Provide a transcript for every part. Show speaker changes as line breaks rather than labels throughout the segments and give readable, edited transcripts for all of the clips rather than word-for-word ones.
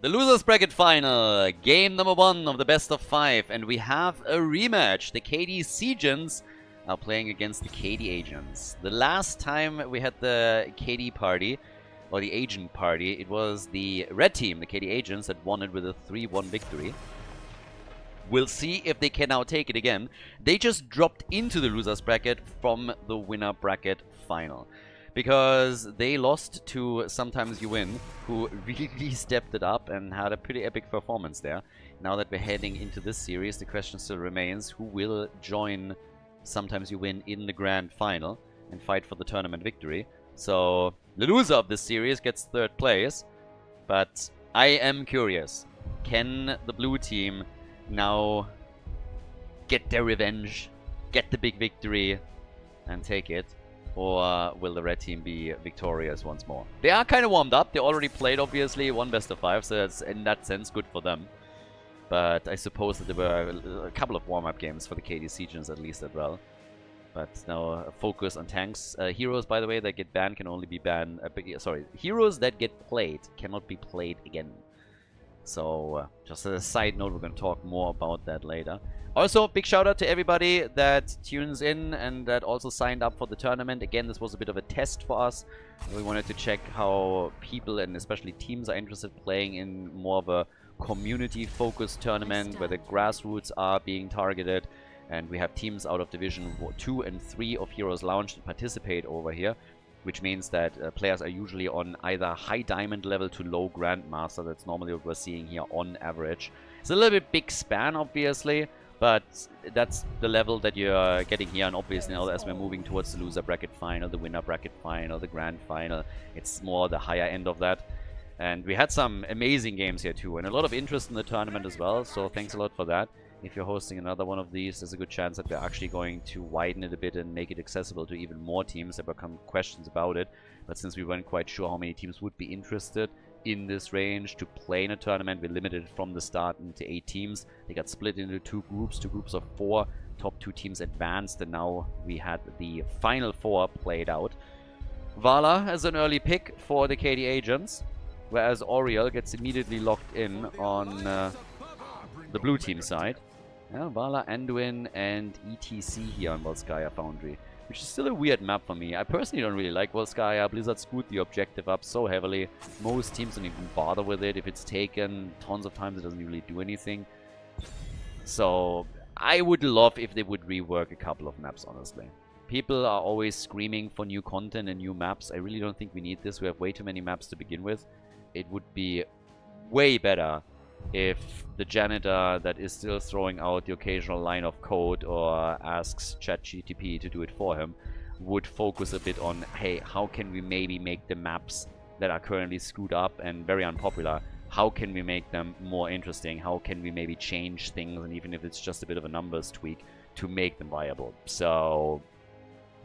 The losers bracket final, game number 1 of the best of 5, and we have a rematch. The KD Seagents are playing against the KD Agents. The last time we had the KD party, or the Agent party, it was the red team, the KD Agents, that won it with a 3-1 victory. We'll see if they can now take it again. They just dropped into the losers bracket from the winner bracket final, because they lost to Sometimes You Win, who really stepped it up and had a pretty epic performance there. Now that we're heading into this series, the question still remains, who will join Sometimes You Win in the grand final and fight for the tournament victory. So the loser of this series gets 3rd place, but I am curious, can the blue team now get their revenge, get the big victory and take it? Or will the red team be victorious once more? They are kind of warmed up. They already played, obviously, one best of 5, so that's in that sense good for them. But I suppose that there were a couple of warm-up games for the KD Seagents at least as well. But now focus on tanks. Heroes, by the way, that get banned can only be banned... sorry, heroes that get played cannot be played again. So, just as a side note, we're going to talk more about that later. Also, big shout out to everybody that tunes in and that also signed up for the tournament. Again, this was a bit of a test for us. We wanted to check how people and especially teams are interested playing in more of a community-focused tournament where the grassroots are being targeted. And we have teams out of Division 2 and 3 of HeroesLounge to participate over here, which means that players are usually on either high diamond level to low grandmaster. That's normally what we're seeing here on average. It's a little bit big span, obviously, but that's the level that you're getting here. And obviously now as we're moving towards the loser bracket final, the winner bracket final, the grand final, it's more the higher end of that. And we had some amazing games here too, and a lot of interest in the tournament as well, so thanks a lot for that. If you're hosting another one of these, there's a good chance that we're actually going to widen it a bit and make it accessible to even more teams. There were some questions about it, but since we weren't quite sure how many teams would be interested in this range to play in a tournament, we limited it from the start into 8 teams. They got split into two groups of 4. Top 2 teams advanced, and now we had the final 4 played out. Vala as an early pick for the KD Agents, whereas Oriel gets immediately locked in on the blue team side. Yeah, Vala, Anduin, and ETC here on Volskaya Foundry, which is still a weird map for me. I personally don't really like Volskaya. Blizzard screwed the objective up so heavily. Most teams don't even bother with it. If it's taken tons of times, it doesn't really do anything. So I would love if they would rework a couple of maps, honestly. People are always screaming for new content and new maps. I really don't think we need this. We have way too many maps to begin with. It would be way better if the janitor that is still throwing out the occasional line of code or asks ChatGTP to do it for him would focus a bit on, hey, how can we maybe make the maps that are currently screwed up and very unpopular, how can we make them more interesting? How can we maybe change things, and even if it's just a bit of a numbers tweak, to make them viable? So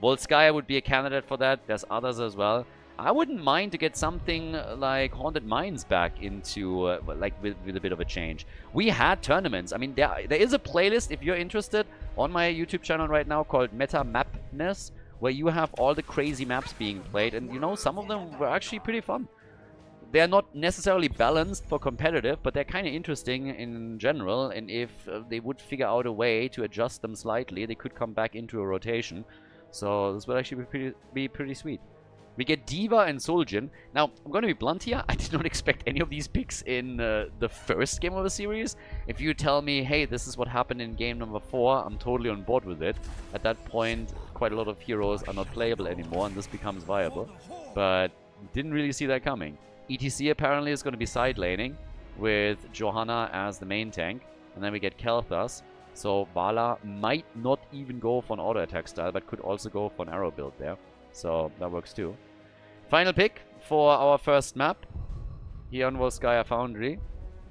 Volskaya would be a candidate for that. There's others as well. I wouldn't mind to get something like Haunted Mines back into, like, with a bit of a change. We had tournaments. I mean, there is a playlist, if you're interested, on my YouTube channel right now called Meta Mapness, where you have all the crazy maps being played. And, you know, some of them were actually pretty fun. They're not necessarily balanced for competitive, but they're kind of interesting in general. And if they would figure out a way to adjust them slightly, they could come back into a rotation. So this would actually be pretty sweet. We get Diva and Soljin. Now, I'm going to be blunt here. I did not expect any of these picks in the first game of the series. If you tell me, hey, this is what happened in game number 4, I'm totally on board with it. At that point, quite a lot of heroes are not playable anymore, and this becomes viable. But didn't really see that coming. ETC apparently is going to be side laning, with Johanna as the main tank. And then we get Kel'Thas. So Vala might not even go for an auto attack style, but could also go for an arrow build there. So that works too. Final pick for our first map here on Volskaya Foundry.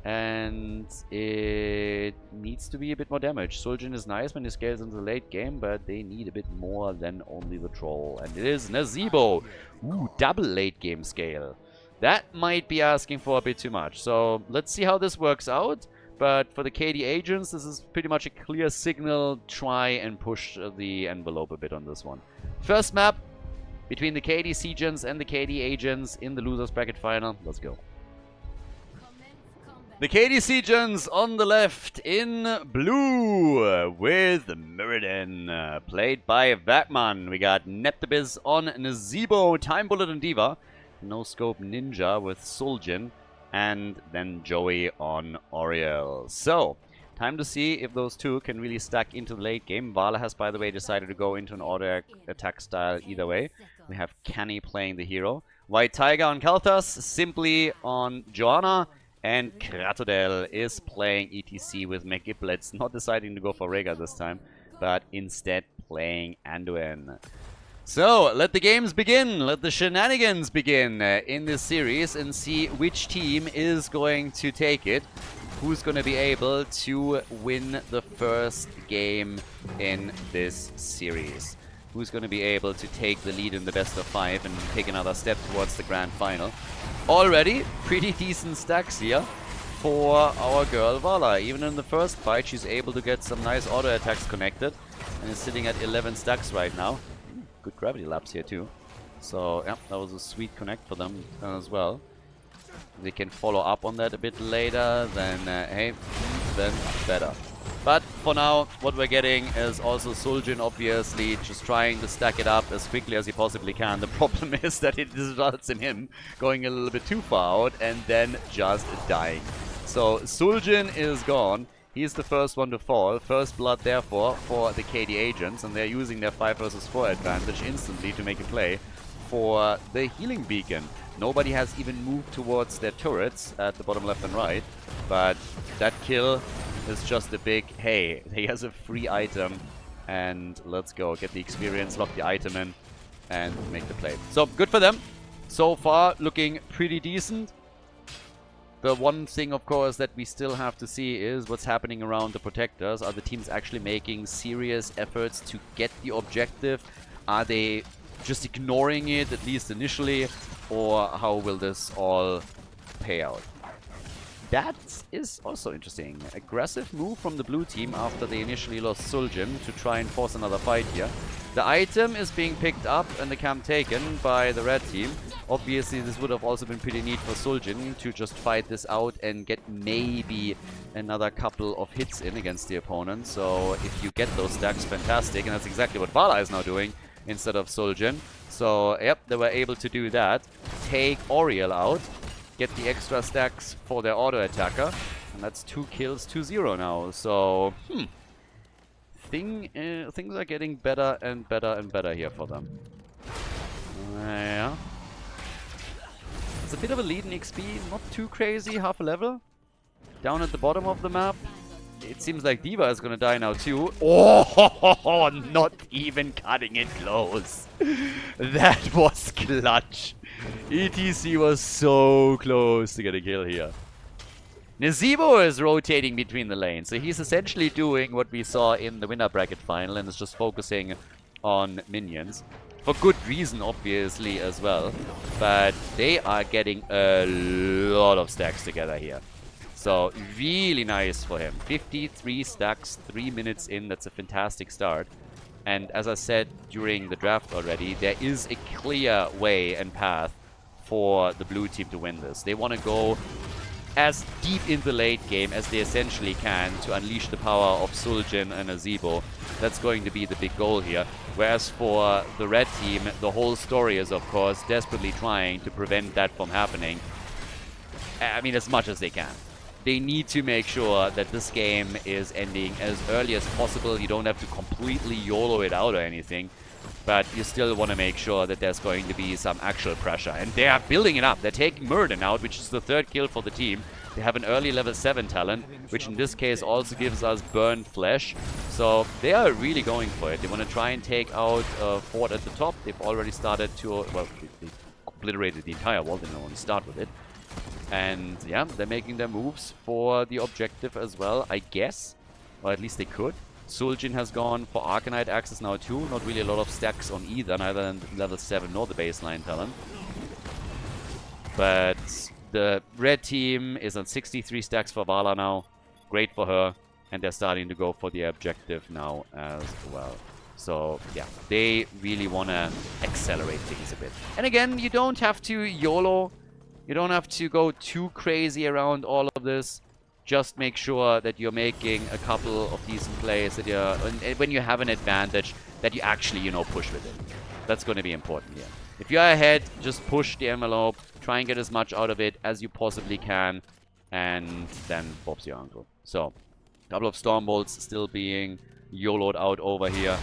And it needs to be a bit more damage. Soljin is nice when he scales into the late game, but they need a bit more than only the troll. And it is Nazebo. Ooh, double late game scale. That might be asking for a bit too much. So let's see how this works out. But for the KD Agents, this is pretty much a clear signal. Try and push the envelope a bit on this one. First map between the KD Seagents and the KD Agents in the losers bracket final. Let's go. The KD Seagens on the left in blue with Muradin, played by Vatman. We got Neptabiz on Nazebo, Time Bullet and Diva, No Scope Ninja with Suljin, and then Joey on Oriel. So, time to see if those two can really stack into the late game. Vala has, by the way, decided to go into an auto attack style either way. We have Kenny playing the hero. White Tiger on Kalthas, Simply on Joanna, and Kratodel is playing ETC with Megiblitz, not deciding to go for Rega this time, but instead playing Anduin. So, let the games begin, let the shenanigans begin in this series and see which team is going to take it. Who's going to be able to win the first game in this series? Who's going to be able to take the lead in the best of 5 and take another step towards the grand final? Already pretty decent stacks here for our girl Vala. Even in the first fight, she's able to get some nice auto attacks connected and is sitting at 11 stacks right now. Good gravity laps here too. So, yeah, that was a sweet connect for them as well. They can follow up on that a bit later, then hey, then better. But for now, what we're getting is also Suljin obviously just trying to stack it up as quickly as he possibly can. The problem is that it results in him going a little bit too far out and then just dying. So Suljin is gone. He's the first one to fall. First blood, therefore, for the KD agents, and they're using their 5 versus 4 advantage instantly to make a play for the healing beacon. Nobody has even moved towards their turrets at the bottom left and right, but that kill is just a big, hey, he has a free item, and let's go, get the experience, lock the item in, and make the play. So, good for them. So far, looking pretty decent. The one thing, of course, that we still have to see is what's happening around the protectors. Are the teams actually making serious efforts to get the objective? Are they just ignoring it, at least initially? Or how will this all pay out? That is also interesting. Aggressive move from the blue team after they initially lost Suljin to try and force another fight here. The item is being picked up and the camp taken by the red team. Obviously, this would have also been pretty neat for Suljin to just fight this out and get maybe another couple of hits in against the opponent. So if you get those stacks, fantastic. And that's exactly what Vala is now doing instead of Suljin. So, yep, they were able to do that. Take Oriel out. Get the extra stacks for their auto attacker. And that's 2 kills, 2-0 now. So, things are getting better and better and better here for them. Yeah. It's a bit of a lead in XP, not too crazy, half a level. Down at the bottom of the map. It seems like Diva is gonna die now too. Oh, not even cutting it close. That was clutch. ETC was so close to get a kill here. Nazebo is rotating between the lanes, so he's essentially doing what we saw in the winner bracket final and is just focusing on minions. For good reason, obviously, as well. But they are getting a lot of stacks together here. So, really nice for him. 53 stacks, 3 minutes in. That's a fantastic start. And as I said during the draft already, there is a clear way and path for the blue team to win this. They want to go as deep in the late game as they essentially can to unleash the power of Suljin and Nazebo. That's going to be the big goal here. Whereas for the red team, the whole story is, of course, desperately trying to prevent that from happening. I mean, as much as they can. They need to make sure that this game is ending as early as possible. You don't have to completely YOLO it out or anything. But you still want to make sure that there's going to be some actual pressure. And they are building it up. They're taking Muradin out, which is the 3rd kill for the team. They have an early level 7 talent, which in this case also gives us Burned Flesh. So they are really going for it. They want to try and take out Fort at the top. They've already started to... well, they obliterated the entire wall. They don't want to start with it. And yeah, they're making their moves for the objective as well, I guess. Or at least they could. Suljin has gone for Arcanite access now too. Not really a lot of stacks on either, neither than level 7 nor the baseline talent. But the red team is on 63 stacks for Vala now. Great for her. And they're starting to go for the objective now as well. So yeah, they really want to accelerate things a bit. And again, you don't have to YOLO. You don't have to go too crazy around all of this. just make sure that you're making a couple of decent plays, that you're, and when you have an advantage, that you actually, you know, push with it. That's going to be important here. If you're ahead, just push the envelope, try and get as much out of it as you possibly can, and then Bob's your uncle. So, a couple of Storm Bolts still being YOLO'd out over here.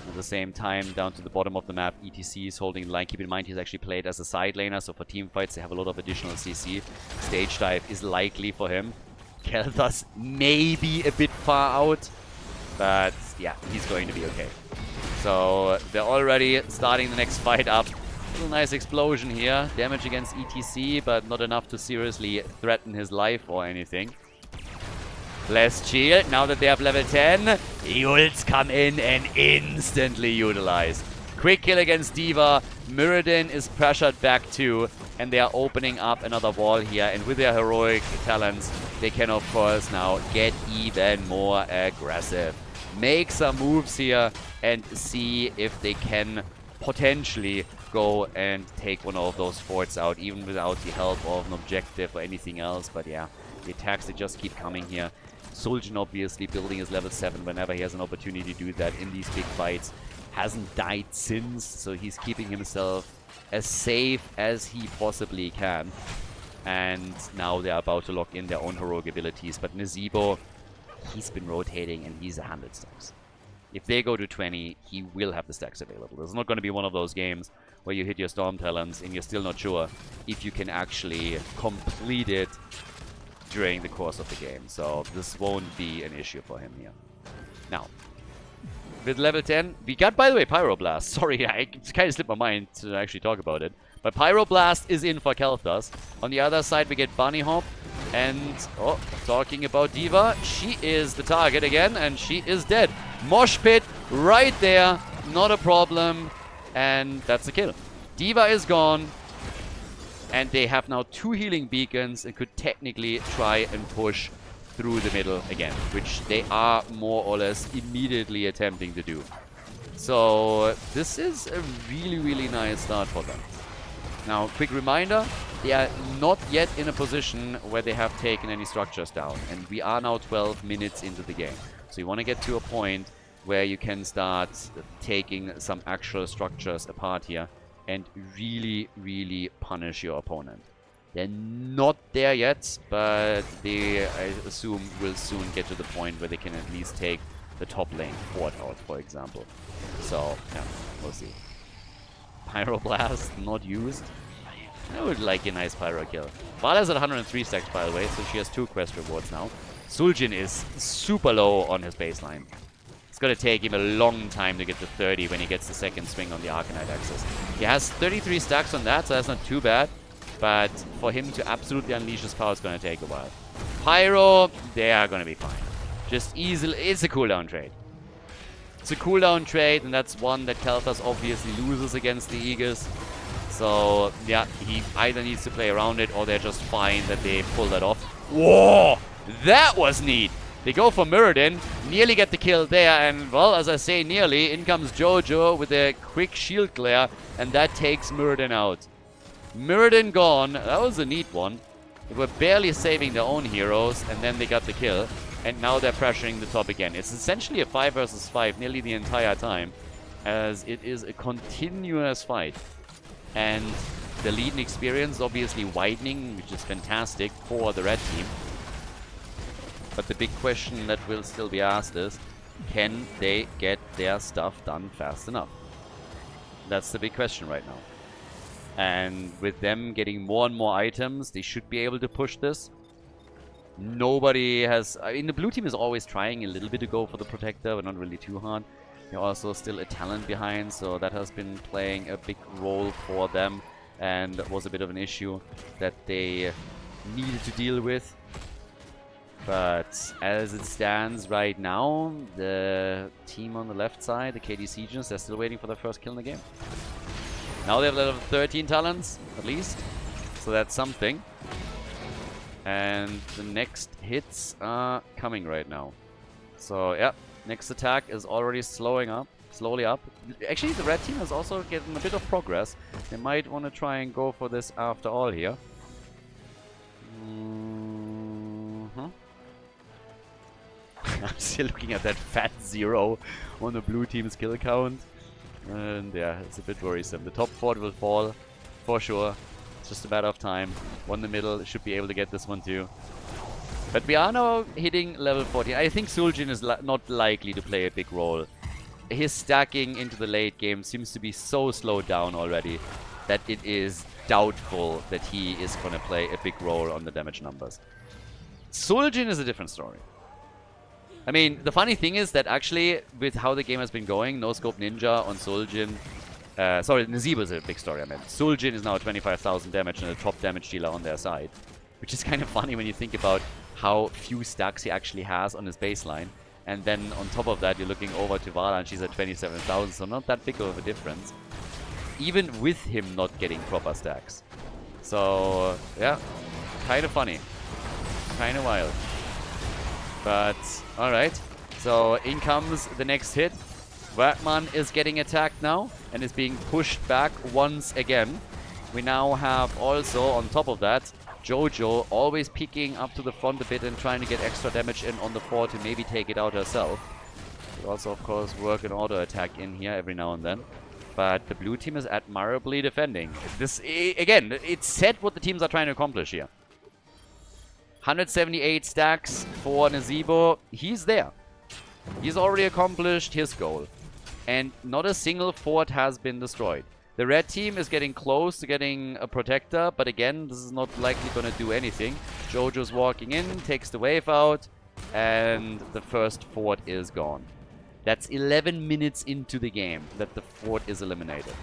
At the same time, down to the bottom of the map, ETC is holding the line. Keep in mind, he's actually played as a side laner, so for team fights, they have a lot of additional CC. Stage dive is likely for him. Khaldor's maybe a bit far out, but yeah, he's going to be okay. So they're already starting the next fight up. Little nice explosion here. Damage against ETC, but not enough to seriously threaten his life or anything. Blessed shield. Now that they have level 10, the ults come in and instantly utilize. Quick kill against D.Va. Mirrodin is pressured back too, and they are opening up another wall here. And with their heroic talents, they can of course now get even more aggressive. Make some moves here and see if they can potentially go and take one of those forts out, even without the help of an objective or anything else. But yeah, the attacks, they just keep coming here. Suljin obviously building his level 7 whenever he has an opportunity to do that in these big fights. Hasn't died since, so he's keeping himself as safe as he possibly can. And now they're about to lock in their own heroic abilities. But Nazeebo, he's been rotating and he's 100 stacks. If they go to 20, he will have the stacks available. This is not going to be one of those games where you hit your Storm Talons and you're still not sure if you can actually complete it during the course of the game. So this won't be an issue for him here. Now, with level 10, we got, by the way, Pyroblast. Sorry, I kind of slipped my mind to actually talk about it. But Pyroblast is in for Khaldor. On the other side, we get Bunny Hop. And, oh, talking about D.Va, she is the target again, and she is dead. Mosh Pit right there, not a problem. And that's the kill. D.Va is gone. And they have now 2 healing beacons and could technically try and push through the middle again, which they are more or less immediately attempting to do. So this is a really, really nice start for them. Now, quick reminder, they are not yet in a position where they have taken any structures down. And we are now 12 minutes into the game. So you want to get to a point where you can start taking some actual structures apart here and really, really punish your opponent. They're not there yet, but they, I assume, will soon get to the point where they can at least take the top lane fort out, for example. So, yeah, we'll see. Pyroblast not used. I would like a nice pyro kill. Vala's at 103 stacks, by the way, so she has 2 quest rewards now. Suljin is super low on his baseline. It's gonna take him a long time to get to 30 when he gets the second swing on the Arcanite axis. He has 33 stacks on that, so that's not too bad. But for him to absolutely unleash his power is gonna take a while. Pyro, they are gonna be fine. Just easily, it's a cooldown trade. It's a cooldown trade, and that's one that Khaldor obviously loses against the Aegis. So, yeah, he either needs to play around it, or they're just fine that they pull that off. Whoa! That was neat! They go for Mirrodin, nearly get the kill there, and, well, as I say nearly, in comes Jojo with a quick shield glare, and that takes Mirrodin out. Mirrodin gone. That was a neat one. They were barely saving their own heroes, and then they got the kill. And now they're pressuring the top again. It's essentially a 5 versus 5 nearly the entire time, as it is a continuous fight. And the lead in experience obviously widening, which is fantastic for the red team. But the big question that will still be asked is, can they get their stuff done fast enough? That's the big question right now. And with them getting more and more items, they should be able to push this. Nobody has... I mean, the blue team is always trying a little bit to go for the protector, but not really too hard. They're also still a talent behind, so that has been playing a big role for them. And that was a bit of an issue that they needed to deal with. But as it stands right now, the team on the left side, the KD Seagents, they're still waiting for their first kill in the game. Now they have level 13 talents, at least. So that's something. And the next hits are coming right now. So, yeah, next attack is already slowly up. Actually, the red team has also gotten a bit of progress. They might want to try and go for this after all here. I'm still looking at that fat 0 on the blue team's kill count. And yeah, it's a bit worrisome. The top fort will fall, for sure. It's just a matter of time. One in the middle should be able to get this one too. But we are now hitting level 14. I think Suljin is not likely to play a big role. His stacking into the late game seems to be so slowed down already that it is doubtful that he is going to play a big role on the damage numbers. Suljin is a different story. I mean, the funny thing is that actually, with how the game has been going, No Scope Ninja on Suljin... sorry, Nazeebo is a big story, I meant. Suljin is now 25,000 damage and a top damage dealer on their side. Which is kind of funny when you think about how few stacks he actually has on his baseline. And then on top of that, you're looking over to Vala and she's at 27,000, so not that big of a difference. Even with him not getting proper stacks. So, yeah, kind of funny. Kind of wild. But, alright. So, in comes the next hit. Wertmann is getting attacked now and is being pushed back once again. We now have also, on top of that, Jojo always peeking up to the front a bit and trying to get extra damage in on the fort to maybe take it out herself. We also, of course, work an auto attack in here every now and then. But the blue team is admirably defending. This, again, it's set what the teams are trying to accomplish here. 178 stacks for Nazeebo. He's there. He's already accomplished his goal. And not a single fort has been destroyed. The red team is getting close to getting a protector, but again, this is not likely going to do anything. Jojo's walking in, takes the wave out, and the first fort is gone. That's 11 minutes into the game that the fort is eliminated.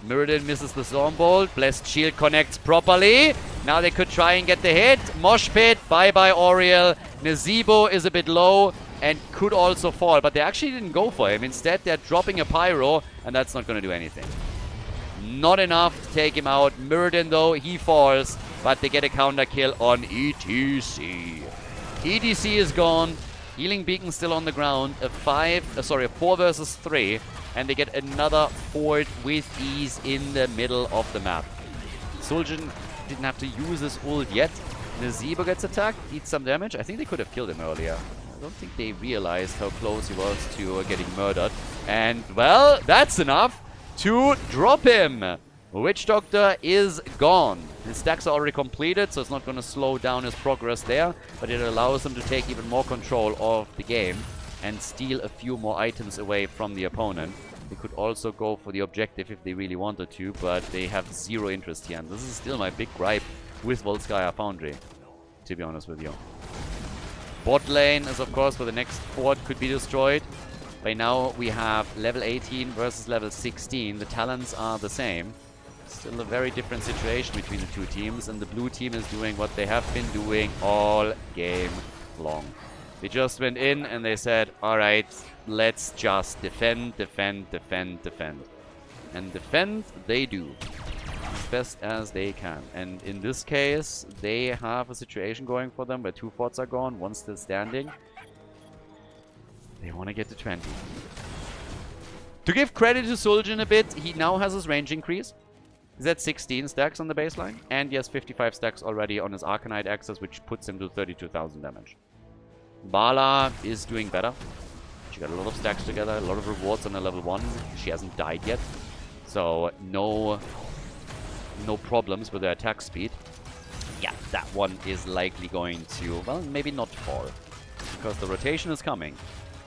Mirrodin misses the Stormbolt. Blessed Shield connects properly. Now they could try and get the hit. Mosh Pit, bye-bye Oriel. Nazeebo is a bit low and could also fall, but they actually didn't go for him. Instead, they're dropping a Pyro, and that's not going to do anything. Not enough to take him out. Mirrodin, though, he falls, but they get a counter kill on ETC. ETC is gone. Healing Beacon still on the ground. A 4 versus 3. And they get another fort with ease in the middle of the map. Suljin didn't have to use his ult yet. Nazeebo gets attacked, eats some damage. I think they could have killed him earlier. I don't think they realized how close he was to getting murdered. And, well, that's enough to drop him. Witch Doctor is gone. His stacks are already completed, so it's not going to slow down his progress there, but it allows him to take even more control of the game and steal a few more items away from the opponent. They could also go for the objective if they really wanted to, but they have zero interest here. And this is still my big gripe with Volskaya Foundry, to be honest with you. Bot lane is, of course, where the next fort could be destroyed. By now, we have level 18 versus level 16. The talents are the same. Still a very different situation between the two teams, and the blue team is doing what they have been doing all game long. They just went in and they said, alright, let's just defend, defend, defend, defend. And defend they do, as best as they can. And in this case, they have a situation going for them where 2 forts are gone, 1 still standing. They want to get to 20. To give credit to Suljin a bit, he now has his range increase. He's at 16 stacks on the baseline, and he has 55 stacks already on his Arcanite access, which puts him to 32,000 damage. Vala is doing better. She got a lot of stacks together, a lot of rewards on her level 1. She hasn't died yet, so no problems with her attack speed. Yeah, that one is likely going to, well, maybe not fall, because the rotation is coming.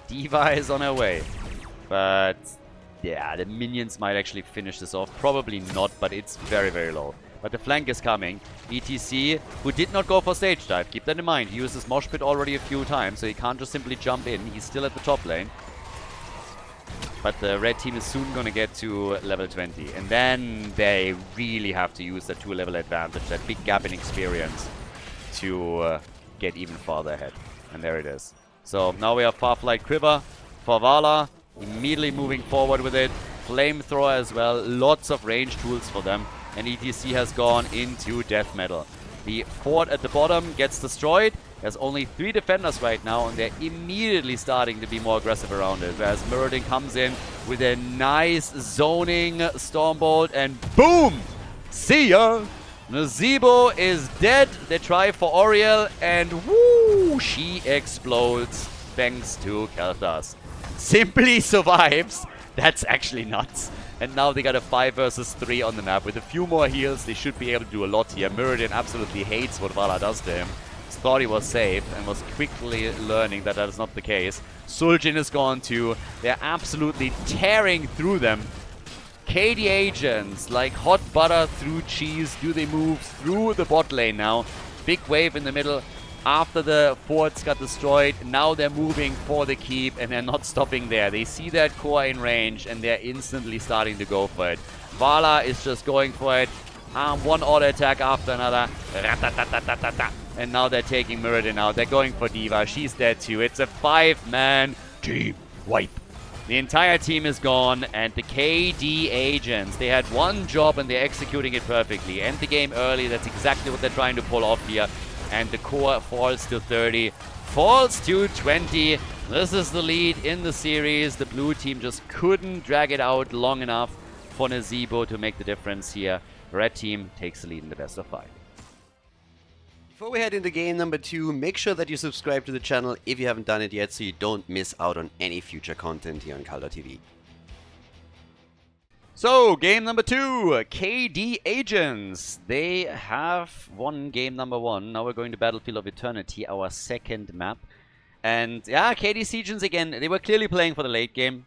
D.Va is on her way, but yeah, the minions might actually finish this off. Probably not, but it's very, very low. But the flank is coming. ETC, who did not go for stage dive. Keep that in mind. He used his Mosh Pit already a few times, so he can't just simply jump in. He's still at the top lane. But the red team is soon going to get to level 20. And then they really have to use that 2-level advantage, that big gap in experience, to get even farther ahead. And there it is. So now we have Farflight Quiver for Vala. Immediately moving forward with it. Flamethrower as well. Lots of range tools for them. And ETC has gone into death metal. The fort at the bottom gets destroyed. There's only 3 defenders right now, and they're immediately starting to be more aggressive around it. Whereas Mirrodin comes in with a nice zoning Stormbolt, and boom! See ya! Nazeebo is dead. They try for Oriel, and woo! She explodes. thanks to Khaldor. Simply survives. That's actually nuts. And now they got a 5 versus 3 on the map. With a few more heals, they should be able to do a lot here. Meridian absolutely hates what Vala does to him. Thought he was safe and was quickly learning that that is not the case. Suljin is gone too. They're absolutely tearing through them. KD agents, like hot butter through cheese, do they move through the bot lane now. Big wave in the middle. After the forts got destroyed, now they're moving for the keep and they're not stopping there. They see that core in range and they're instantly starting to go for it. Vala is just going for it. One auto attack after another. And now they're taking Meridian out. They're going for D.Va. She's dead too. It's a 5-man team wipe. The entire team is gone, and the KD agents, they had one job and they're executing it perfectly. End the game early. That's exactly what they're trying to pull off here. And the core falls to 30. Falls to 20. This is the lead in the series. The blue team just couldn't drag it out long enough for Nazeebo to make the difference here. Red team takes the lead in the best of 5.
Before we head into game number 2, make sure that you subscribe to the channel if you haven't done it yet so you don't miss out on any future content here on Khaldor TV.
So, game number 2, KD Agents. They have won game number 1. Now we're going to Battlefield of Eternity, our second map. And yeah, KD Agents again, they were clearly playing for the late game.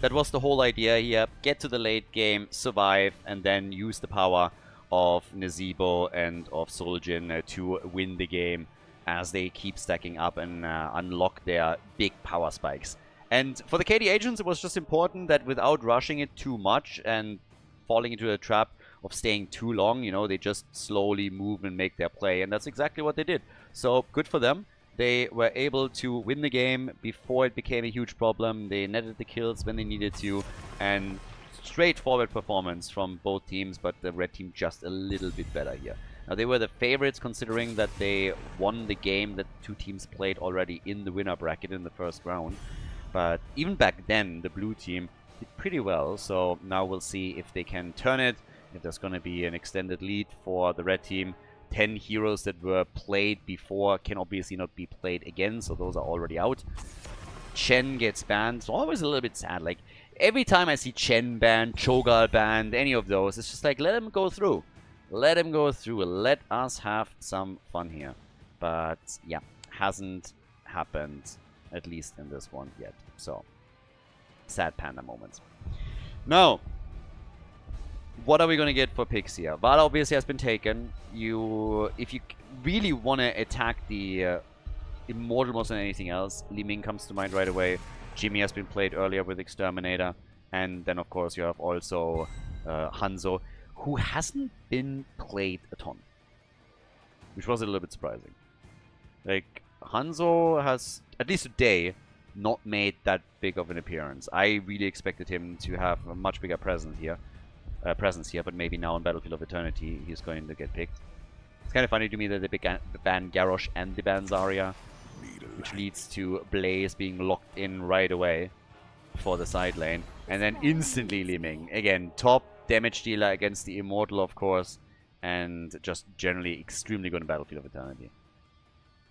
That was the whole idea here. Get to the late game, survive, and then use the power of Nazeebo and of Suljin to win the game as they keep stacking up and unlock their big power spikes. And for the KD agents, it was just important that without rushing it too much and falling into a trap of staying too long, you know, they just slowly move and make their play. And that's exactly what they did. So good for them. They were able to win the game before it became a huge problem. They netted the kills when they needed to. And straightforward performance from both teams, but the red team just a little bit better here. Now, they were the favorites considering that they won the game that two teams played already in the winner bracket in the first round. But even back then, the blue team did pretty well. So now we'll see if they can turn it, if there's going to be an extended lead for the red team. 10 heroes that were played before can obviously not be played again, so those are already out. Chen gets banned. It's always a little bit sad. Like, every time I see Chen banned, Cho'Gath banned, any of those, it's just like, let him go through. Let him go through. Let us have some fun here. But, yeah, hasn't happened, at least in this one yet. So, sad panda moments. Now, what are we going to get for picks here? Vala obviously has been taken. If you really want to attack the Immortal more than anything else, Li Ming comes to mind right away. Jimmy has been played earlier with Exterminator. And then, of course, you have also Hanzo, who hasn't been played a ton. Which was a little bit surprising. Like, Hanzo has, at least today, not made that big of an appearance. I really expected him to have a much bigger presence here, but maybe now in Battlefield of Eternity, he's going to get picked. It's kind of funny to me that they ban Garrosh and they ban Zarya, which leads to Blaze being locked in right away for the side lane. And then instantly Li Ming. Again, top damage dealer against the Immortal, of course, and just generally extremely good in Battlefield of Eternity.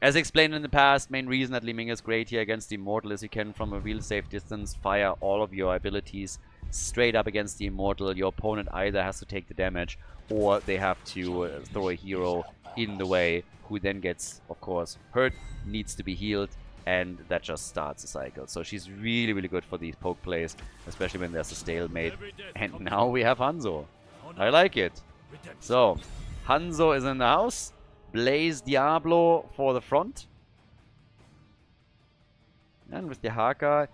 As explained in the past, main reason that Li Ming is great here against the Immortal is you can, from a real safe distance, fire all of your abilities straight up against the Immortal. Your opponent either has to take the damage or they have to throw a hero in the way, who then gets, of course, hurt, needs to be healed, and that just starts a cycle. So she's really, really good for these poke plays, especially when there's a stalemate. And now we have Hanzo. I like it. So, Hanzo is in the house. Blaze Diablo for the front. And with Dehaka,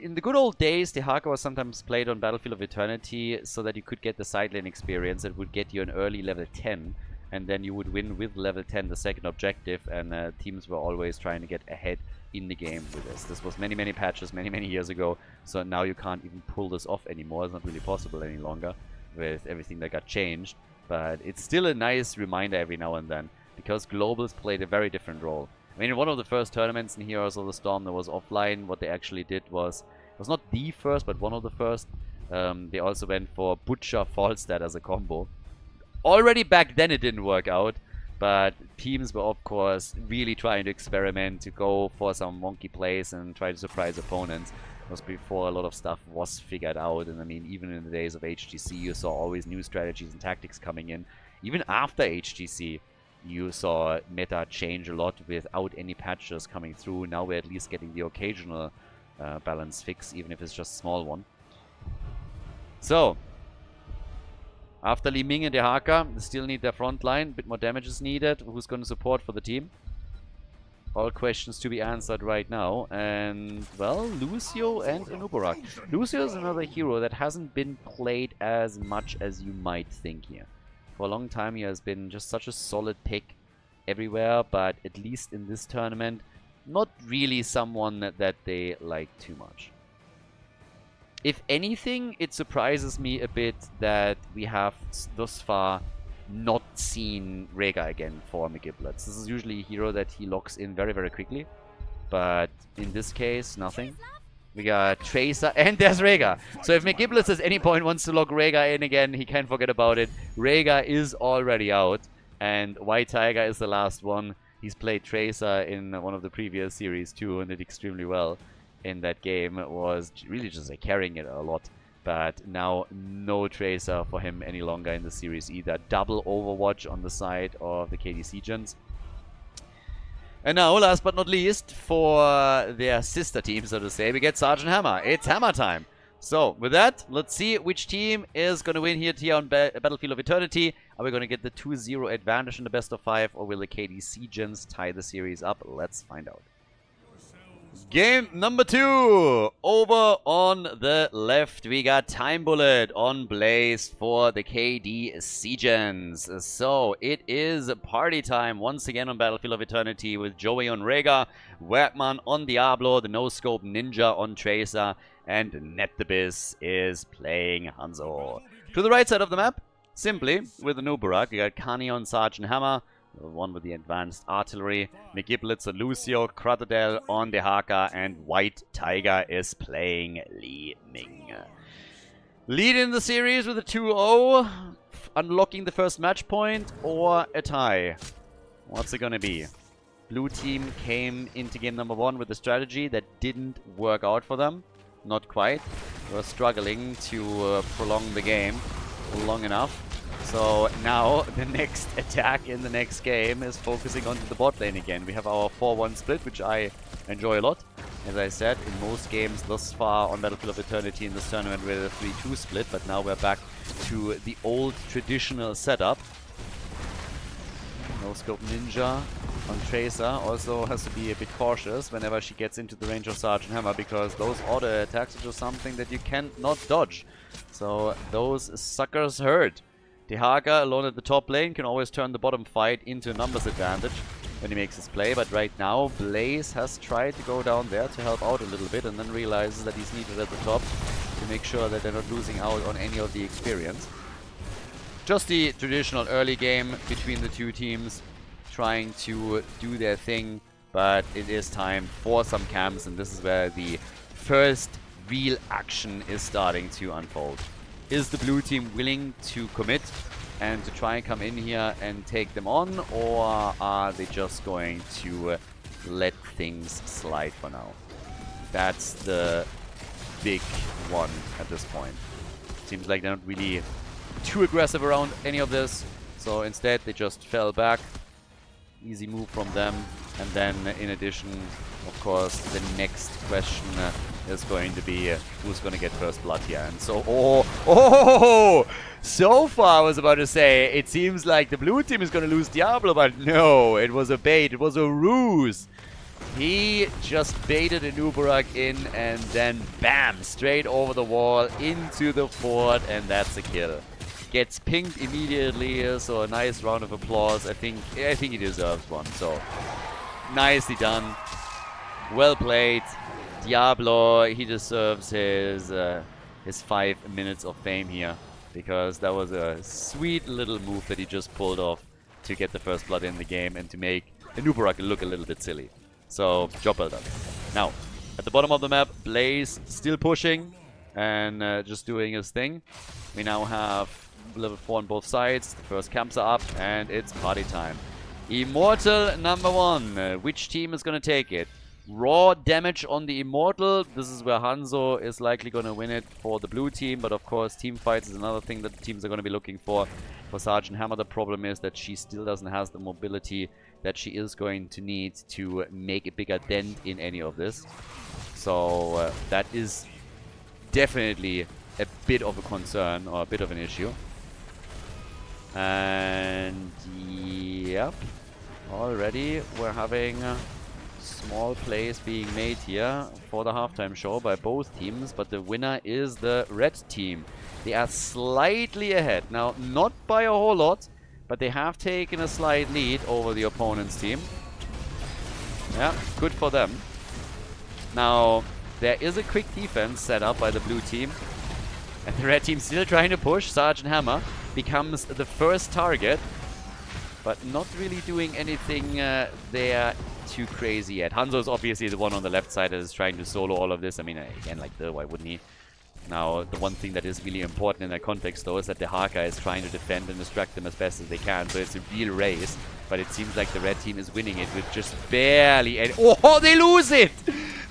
in the good old days, Dehaka was sometimes played on Battlefield of Eternity so that you could get the side lane experience. It would get you an early level 10, and then you would win with level 10 the second objective, and teams were always trying to get ahead in the game with this. This was many, many patches, many, many years ago, so now you can't even pull this off anymore. It's not really possible any longer with everything that got changed. But it's still a nice reminder every now and then, because Globals played a very different role. I mean, in one of the first tournaments in Heroes of the Storm that was offline, what they actually did was, it was not the first, but one of the first. They also went for Butcher Falstad as a combo. Already back then it didn't work out, but teams were of course really trying to experiment, to go for some wonky plays and try to surprise opponents. It was before a lot of stuff was figured out, and I mean, even in the days of HGC, you saw always new strategies and tactics coming in. Even after HGC, you saw meta change a lot without any patches coming through. Now we're at least getting the occasional balance fix, even if it's just a small one. So, after Li Ming and Dehaka, they still need their front line. A bit more damage is needed. Who's going to support for the team? All questions to be answered right now. And, well, Lucio and Anubarak. Lucio is another hero that hasn't been played as much as you might think here. For a long time, he has been just such a solid pick everywhere, but at least in this tournament, not really someone that they like too much. If anything, it surprises me a bit that we have thus far not seen Rhaegar again for McGiblets. This is usually a hero that he locks in very, very quickly. But in this case, nothing. We got Tracer, and there's Rhaegar. So if McGiblets at any point wants to lock Rhaegar in again, he can forget about it. Rhaegar is already out, and White Tiger is the last one. He's played Tracer in one of the previous series too, and did extremely well in that game. It was really just like carrying it a lot. But now no Tracer for him any longer in the series either. Double Overwatch on the side of the KD Seagens. And now, last but not least, for their sister team, so to say, we get Sergeant Hammer. It's Hammer time. So, with that, let's see which team is going to win here on Battlefield of Eternity. Are we going to get the 2-0 advantage in the best of 5, or will the KD Seagens tie the series up? Let's find out. Game number 2. Over on the left, we got Time Bullet on Blaze for the KD Seagens. So, it is party time once again on Battlefield of Eternity with Joey on Rhaegar, Wertmann on Diablo, the No-Scope Ninja on Tracer, and Netthebiss is playing Hanzo. To the right side of the map, simply with the Nubarak, we got Kani on Sergeant Hammer, the one with the advanced artillery, McGiblets on Lucio, Kratadel on Dehaka, and White Tiger is playing Li Ming. Lead in the series with a 2-0, unlocking the first match point, or a tie. What's it gonna be? Blue team came into game number 1 with a strategy that didn't work out for them. Not quite. They were struggling to prolong the game long enough. So now the next attack in the next game is focusing onto the bot lane again. We have our 4-1 split, which I enjoy a lot. As I said, in most games thus far on Battlefield of Eternity in this tournament we're a 3-2 split, but now we're back to the old traditional setup. No Scope Ninja on Tracer also has to be a bit cautious whenever she gets into the range of Sergeant Hammer, because those auto attacks are just something that you cannot dodge. So those suckers hurt. Dehaka alone at the top lane can always turn the bottom fight into a numbers advantage when he makes his play, but right now Blaze has tried to go down there to help out a little bit and then realizes that he's needed at the top to make sure that they're not losing out on any of the experience. Just the traditional early game between the two teams, trying to do their thing, but it is time for some camps, and this is where the first real action is starting to unfold. Is the blue team willing to commit and to try and come in here and take them on, or are they just going to let things slide for now? That's the big one at this point. Seems like they're not really too aggressive around any of this, so instead they just fell back. Easy move from them, and then in addition, of course, the next question is going to be who's going to get first blood here. And so, so far I was about to say, it seems like the blue team is going to lose Diablo, but no, it was a bait, it was a ruse. He just baited Anubarak in, and then bam, straight over the wall into the fort, and that's a kill. Gets pinged immediately, so a nice round of applause. I think he deserves one. So nicely done, well played, Diablo. He deserves his 5 minutes of fame here, because that was a sweet little move that he just pulled off to get the first blood in the game and to make Anubarak look a little bit silly. So job well done. Now at the bottom of the map, Blaze still pushing and just doing his thing. We now have level 4 on both sides. The first camps are up, and it's party time. Immortal number 1. Which team is going to take it? Raw damage on the Immortal. This is where Hanzo is likely going to win it for the blue team. But of course, team fights is another thing that the teams are going to be looking for. For Sergeant Hammer, the problem is that she still doesn't have the mobility that she is going to need to make a bigger dent in any of this. So that is definitely a bit of a concern or a bit of an issue. And yep, already we're having small plays being made here for the halftime show by both teams, but the winner is the red team. They are slightly ahead. Now, not by a whole lot, but they have taken a slight lead over the opponent's team. Yeah, good for them. Now, there is a quick defense set up by the blue team. And the red team still trying to push. Sergeant Hammer becomes the first target, but not really doing anything there too crazy yet. Hanzo is obviously the one on the left side that is trying to solo all of this. I mean, again, like, why wouldn't he? Now, the one thing that is really important in that context, though, is that the Haka is trying to defend and distract them as best as they can. So it's a real race, but it seems like the red team is winning it with just barely any... Oh, they lose it!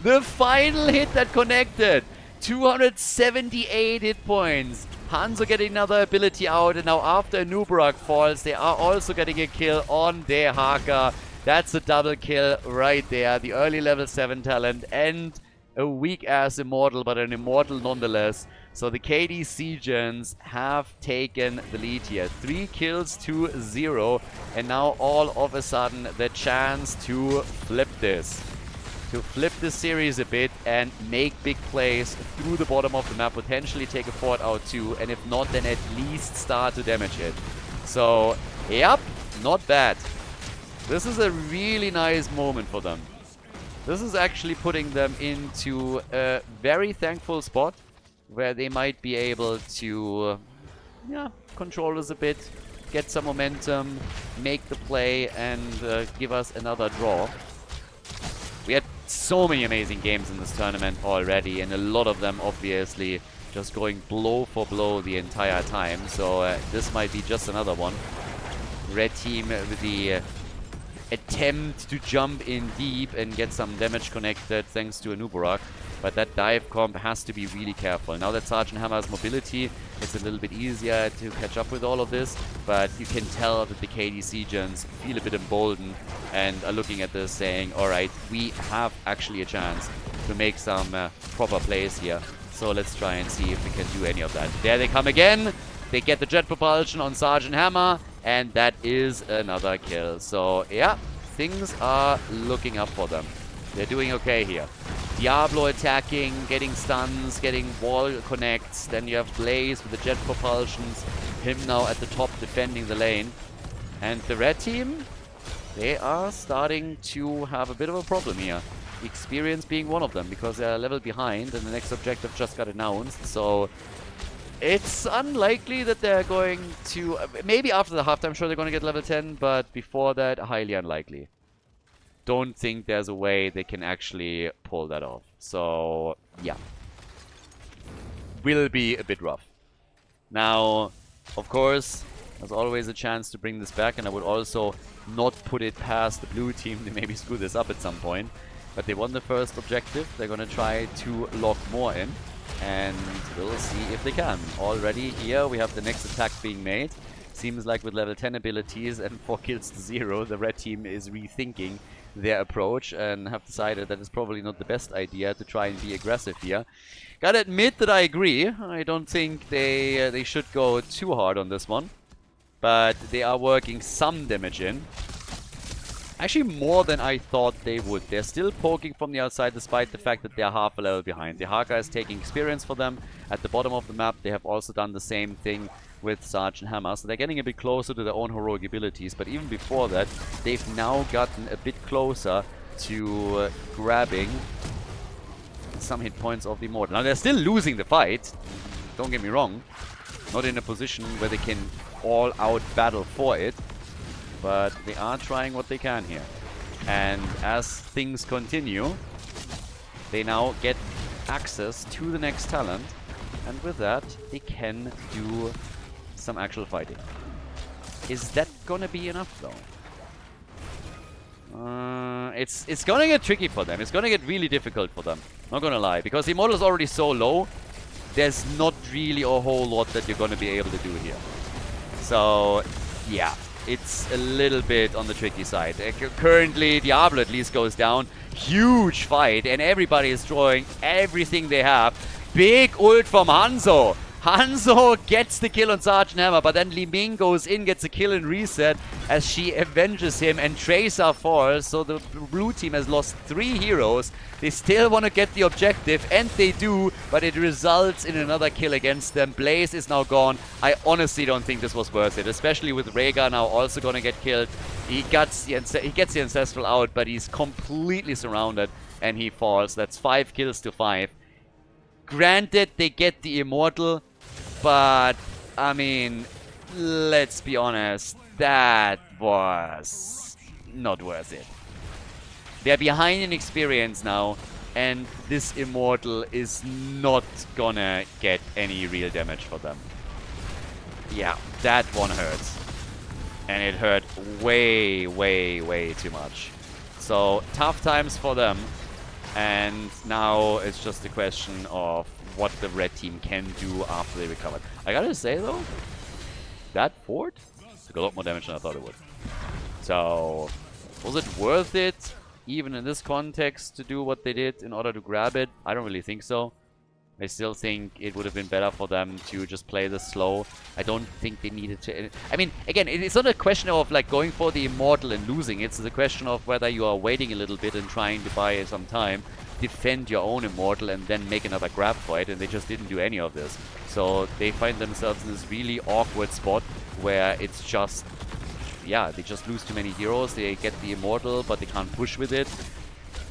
The final hit that connected. 278 hit points. Hanzo getting another ability out, and now after Nubarak falls, they are also getting a kill on their Haka. That's a double kill right there. The early level 7 talent and a weak-ass Immortal, but an Immortal nonetheless. So the KD Seagens have taken the lead here. 3 kills to 0. And now all of a sudden the chance to flip this. To flip this series a bit and make big plays through the bottom of the map. Potentially take a fort out too. And if not, then at least start to damage it. So, yep, not bad. This is a really nice moment for them. This is actually putting them into a very thankful spot where they might be able to control us a bit, get some momentum, make the play, and give us another draw. We had so many amazing games in this tournament already, and a lot of them obviously just going blow for blow the entire time. So this might be just another one. Red team with the attempt to jump in deep and get some damage connected thanks to a Nubarak. But that dive comp has to be really careful. Now that Sergeant Hammer has mobility, it's a little bit easier to catch up with all of this. But you can tell that the KD Seagens feel a bit emboldened and are looking at this saying, alright, we have actually a chance to make some proper plays here. So let's try and see if we can do any of that. There they come again. They get the jet propulsion on Sergeant Hammer. And that is another kill. So, yeah, things are looking up for them. They're doing okay here. Diablo attacking, getting stuns, getting wall connects. Then you have Blaze with the jet propulsions. Him now at the top defending the lane. And the red team, they are starting to have a bit of a problem here. Experience being one of them, because they're a level behind and the next objective just got announced. So it's unlikely that they're going to... maybe after the halftime show they're going to get level 10, but before that, highly unlikely. Don't think there's a way they can actually pull that off. So, yeah. Will be a bit rough. Now, of course, there's always a chance to bring this back, and I would also not put it past the blue team to maybe screw this up at some point. But they won the first objective. They're going to try to lock more in. And we'll see if they can. Already here we have the next attack being made. Seems like with level 10 abilities and 4 kills to 0, the red team is rethinking their approach and have decided that it's probably not the best idea to try and be aggressive here. Gotta admit that I agree. I don't think they should go too hard on this one. But they are working some damage in. Actually, more than I thought they would. They're still poking from the outside despite the fact that they're half a level behind. The Haka is taking experience for them. At the bottom of the map, they have also done the same thing with Sergeant Hammer. So they're getting a bit closer to their own heroic abilities. But even before that, they've now gotten a bit closer to grabbing some hit points of the Immortal. Now, they're still losing the fight. Don't get me wrong. Not in a position where they can all-out battle for it. But they are trying what they can here. And as things continue, they now get access to the next talent. And with that, they can do some actual fighting. Is that gonna be enough, though? It's gonna get tricky for them. It's gonna get really difficult for them. Not gonna lie, because the Immortal is already so low. There's not really a whole lot that you're gonna be able to do here. So, yeah, it's a little bit on the tricky side. Currently, Diablo at least goes down. Huge fight, and everybody is drawing everything they have. Big ult from Hanzo. Hanzo gets the kill on Sergeant Hammer, but then Li Ming goes in, gets a kill and reset as she avenges him, and Tracer falls. So the blue team has lost 3 heroes. They still want to get the objective, and they do, but it results in another kill against them. Blaze is now gone. I honestly don't think this was worth it, especially with Rhaegar now also going to get killed. He gets the Ancestral out, but he's completely surrounded, and he falls. That's 5 kills to 5. Granted, they get the Immortal, but, I mean, let's be honest, that was not worth it. They're behind in experience now, and this Immortal is not gonna get any real damage for them. Yeah, that one hurts. And it hurt way, way, way too much. So, tough times for them. And now it's just a question of what the red team can do after they recover. I gotta say though, that fort took a lot more damage than I thought it would. So, was it worth it, even in this context, to do what they did in order to grab it? I don't really think so. I still think it would have been better for them to just play this slow. I don't think they needed to... I mean, again, it's not a question of like going for the Immortal and losing. It's a question of whether you are waiting a little bit and trying to buy some time, defend your own Immortal, and then make another grab for it. And they just didn't do any of this. So they find themselves in this really awkward spot where it's just... yeah, they just lose too many heroes. They get the Immortal, but they can't push with it.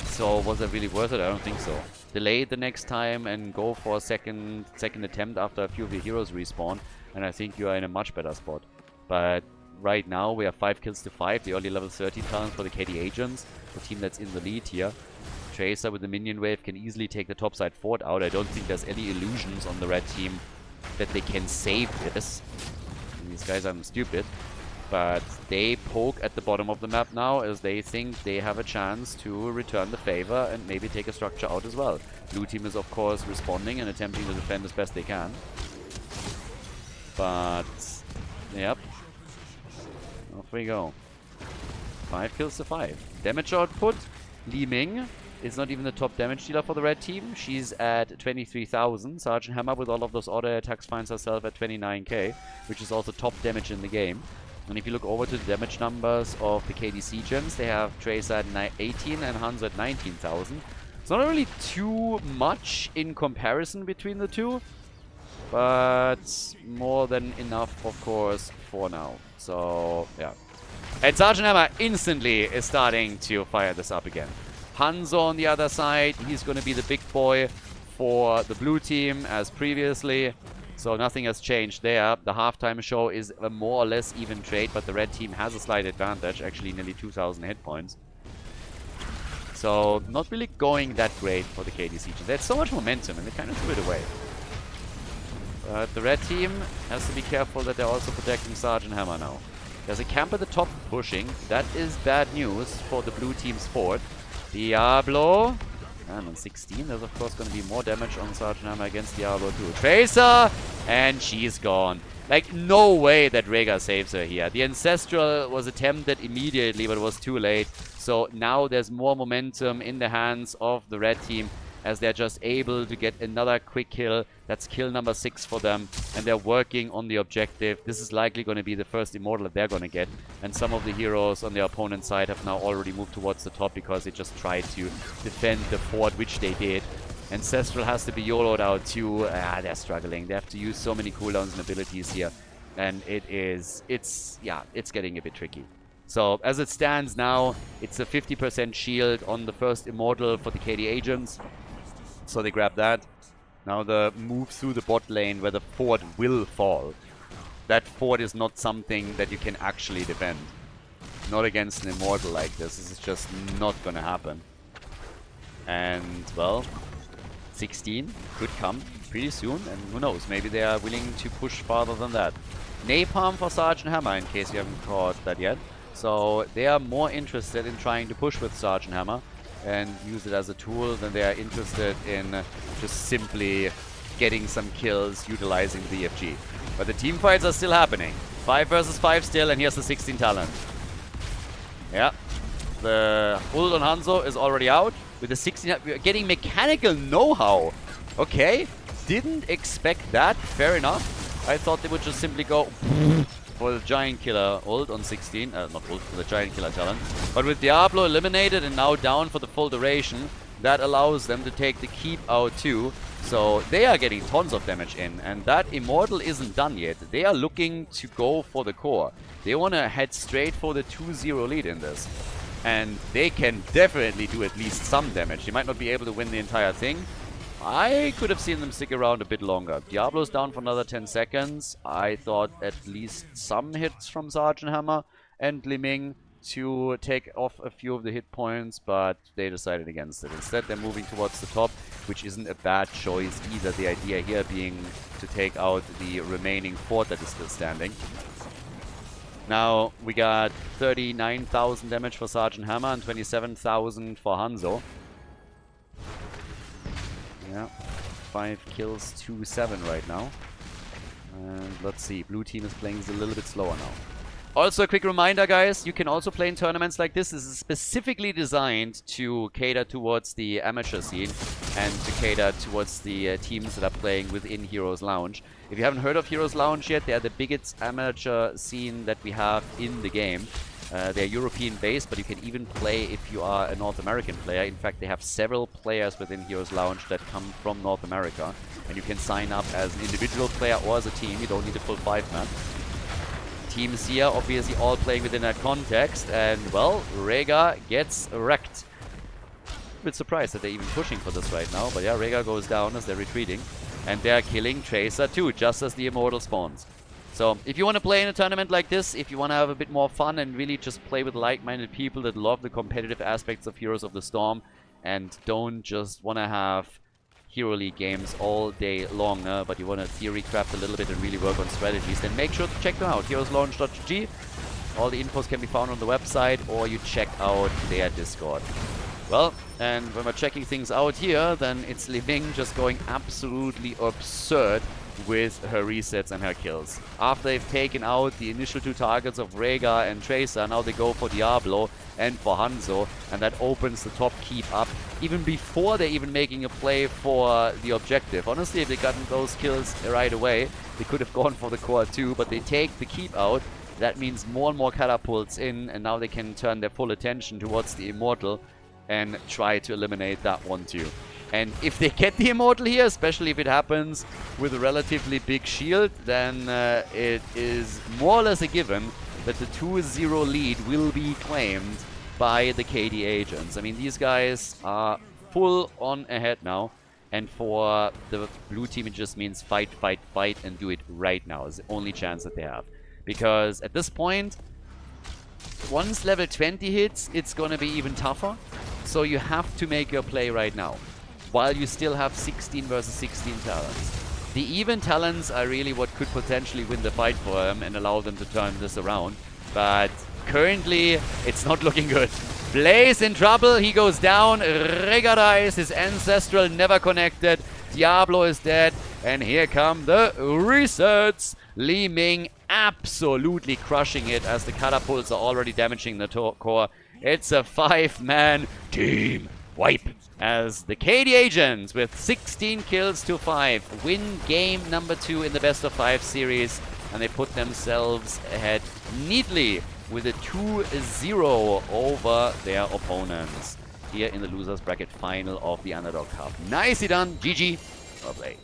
So was that really worth it? I don't think so. Delay the next time and go for a second attempt after a few of the heroes respawn, and I think you are in a much better spot. But right now we have 5 kills to 5, the early level 30 talent for the KD agents, the team that's in the lead here. Tracer with the minion wave can easily take the topside fort out. I don't think there's any illusions on the red team that they can save this. And these guys aren't stupid. But they poke at the bottom of the map now as they think they have a chance to return the favor and maybe take a structure out as well. Blue team is of course responding and attempting to defend as best they can. But, yep. Off we go. 5 kills to 5. Damage output, Li Ming is not even the top damage dealer for the red team. She's at 23,000. Sergeant Hammer with all of those auto attacks finds herself at 29k, which is also top damage in the game. And if you look over to the damage numbers of the KDC gens, they have Tracer at 18 and Hanzo at 19,000. It's not really too much in comparison between the two, but more than enough, of course, for now. So, yeah. And Sergeant Hammer instantly is starting to fire this up again. Hanzo on the other side, he's going to be the big boy for the blue team as previously. So nothing has changed there. The halftime show is a more or less even trade, but the red team has a slight advantage, actually nearly 2,000 hit points. So not really going that great for the KDC. They had so much momentum and they kind of threw it away. But the red team has to be careful that they're also protecting Sergeant Hammer now. There's a camp at the top pushing. That is bad news for the blue team's fort. Diablo. And on 16, there's of course going to be more damage on Sergeant Hammer against Diablo 2. Tracer! And she's gone. Like, no way that Rhaegar saves her here. The Ancestral was attempted immediately, but it was too late. So now there's more momentum in the hands of the red team as they're just able to get another quick kill. That's kill number 6 for them. And they're working on the objective. This is likely going to be the first Immortal that they're going to get. And some of the heroes on the opponent's side have now already moved towards the top because they just tried to defend the fort, which they did. Ancestral has to be YOLO'd out too. They're struggling. They have to use so many cooldowns and abilities here. And it's getting a bit tricky. So as it stands now, it's a 50% shield on the first Immortal for the KD agents. So they grab that. Now the move through the bot lane where the fort will fall. That fort is not something that you can actually defend. Not against an Immortal like this. This is just not gonna happen. And, well, 16 could come pretty soon. And who knows, maybe they are willing to push farther than that. Napalm for Sergeant Hammer, in case you haven't caught that yet. So they are more interested in trying to push with Sergeant Hammer and use it as a tool than they are interested in just simply getting some kills utilizing the EFG. But the team fights are still happening. 5 versus 5 still, and here's the 16 talent. Yeah. The ult on Hanzo is already out. With the 16, we're getting mechanical know-how. Okay. Didn't expect that. Fair enough. I thought they would just simply go for the Giant Killer ult on 16. Not ult, for the Giant Killer talent. But with Diablo eliminated and now down for the full duration, that allows them to take the keep out too. So they are getting tons of damage in. And that Immortal isn't done yet. They are looking to go for the core. They want to head straight for the 2-0 lead in this. And they can definitely do at least some damage. They might not be able to win the entire thing. I could have seen them stick around a bit longer. Diablo's down for another 10 seconds. I thought at least some hits from Sergeant Hammer and Liming to take off a few of the hit points, but they decided against it. Instead, they're moving towards the top, which isn't a bad choice either. The idea here being to take out the remaining fort that is still standing. Now, we got 39,000 damage for Sergeant Hammer and 27,000 for Hanzo. Yeah, 5 kills, 2-7 right now. And let's see, blue team is playing a little bit slower now. Also, a quick reminder, guys, you can also play in tournaments like this. This is specifically designed to cater towards the amateur scene and to cater towards the teams that are playing within HeroesLounge. If you haven't heard of HeroesLounge yet, they are the biggest amateur scene that we have in the game. They're European-based, but you can even play if you are a North American player. In fact, they have several players within HeroesLounge that come from North America. And you can sign up as an individual player or as a team. You don't need a full 5-man. Teams here, obviously all playing within that context. And, well, Rhaegar gets wrecked. A bit surprised that they're even pushing for this right now. But yeah, Rhaegar goes down as they're retreating. And they're killing Tracer too, just as the Immortal spawns. So, if you want to play in a tournament like this, if you want to have a bit more fun and really just play with like-minded people that love the competitive aspects of Heroes of the Storm and don't just want to have Hero League games all day long, but you want to theory craft a little bit and really work on strategies, then make sure to check them out. HeroesLaunch.gg. All the infos can be found on the website, or you check out their Discord. Well, and when we're checking things out here, then it's Liming just going absolutely absurd with her resets and her kills. After they've taken out the initial 2 targets of Rhaegar and Tracer, now they go for Diablo and for Hanzo, and that opens the top keep up even before they're even making a play for the objective. Honestly, if they gotten those kills right away, they could have gone for the core too, but they take the keep out. That means more and more catapults in, and now they can turn their full attention towards the Immortal and try to eliminate that one too. And if they get the Immortal here, especially if it happens with a relatively big shield, then it is more or less a given that the 2-0 lead will be claimed by the KD agents. I mean, these guys are full on ahead now. And for the blue team, it just means fight, fight, fight, and do it right now. It's the only chance that they have. Because at this point, once level 20 hits, it's going to be even tougher. So you have to make your play right now, while you still have 16 versus 16 talents. The even talents are really what could potentially win the fight for them and allow them to turn this around. But currently, it's not looking good. Blaze in trouble, he goes down. Rhaegar dies, his ancestral never connected. Diablo is dead, and here come the resets. Liming absolutely crushing it as the catapults are already damaging the core. It's a 5-man team wipe as the KD agents with 16 kills to 5 win game number 2 in the best of 5 series, and they put themselves ahead neatly with a 2-0 over their opponents here in the losers bracket final of the Underdog Cup. Nicely done, GG, well played.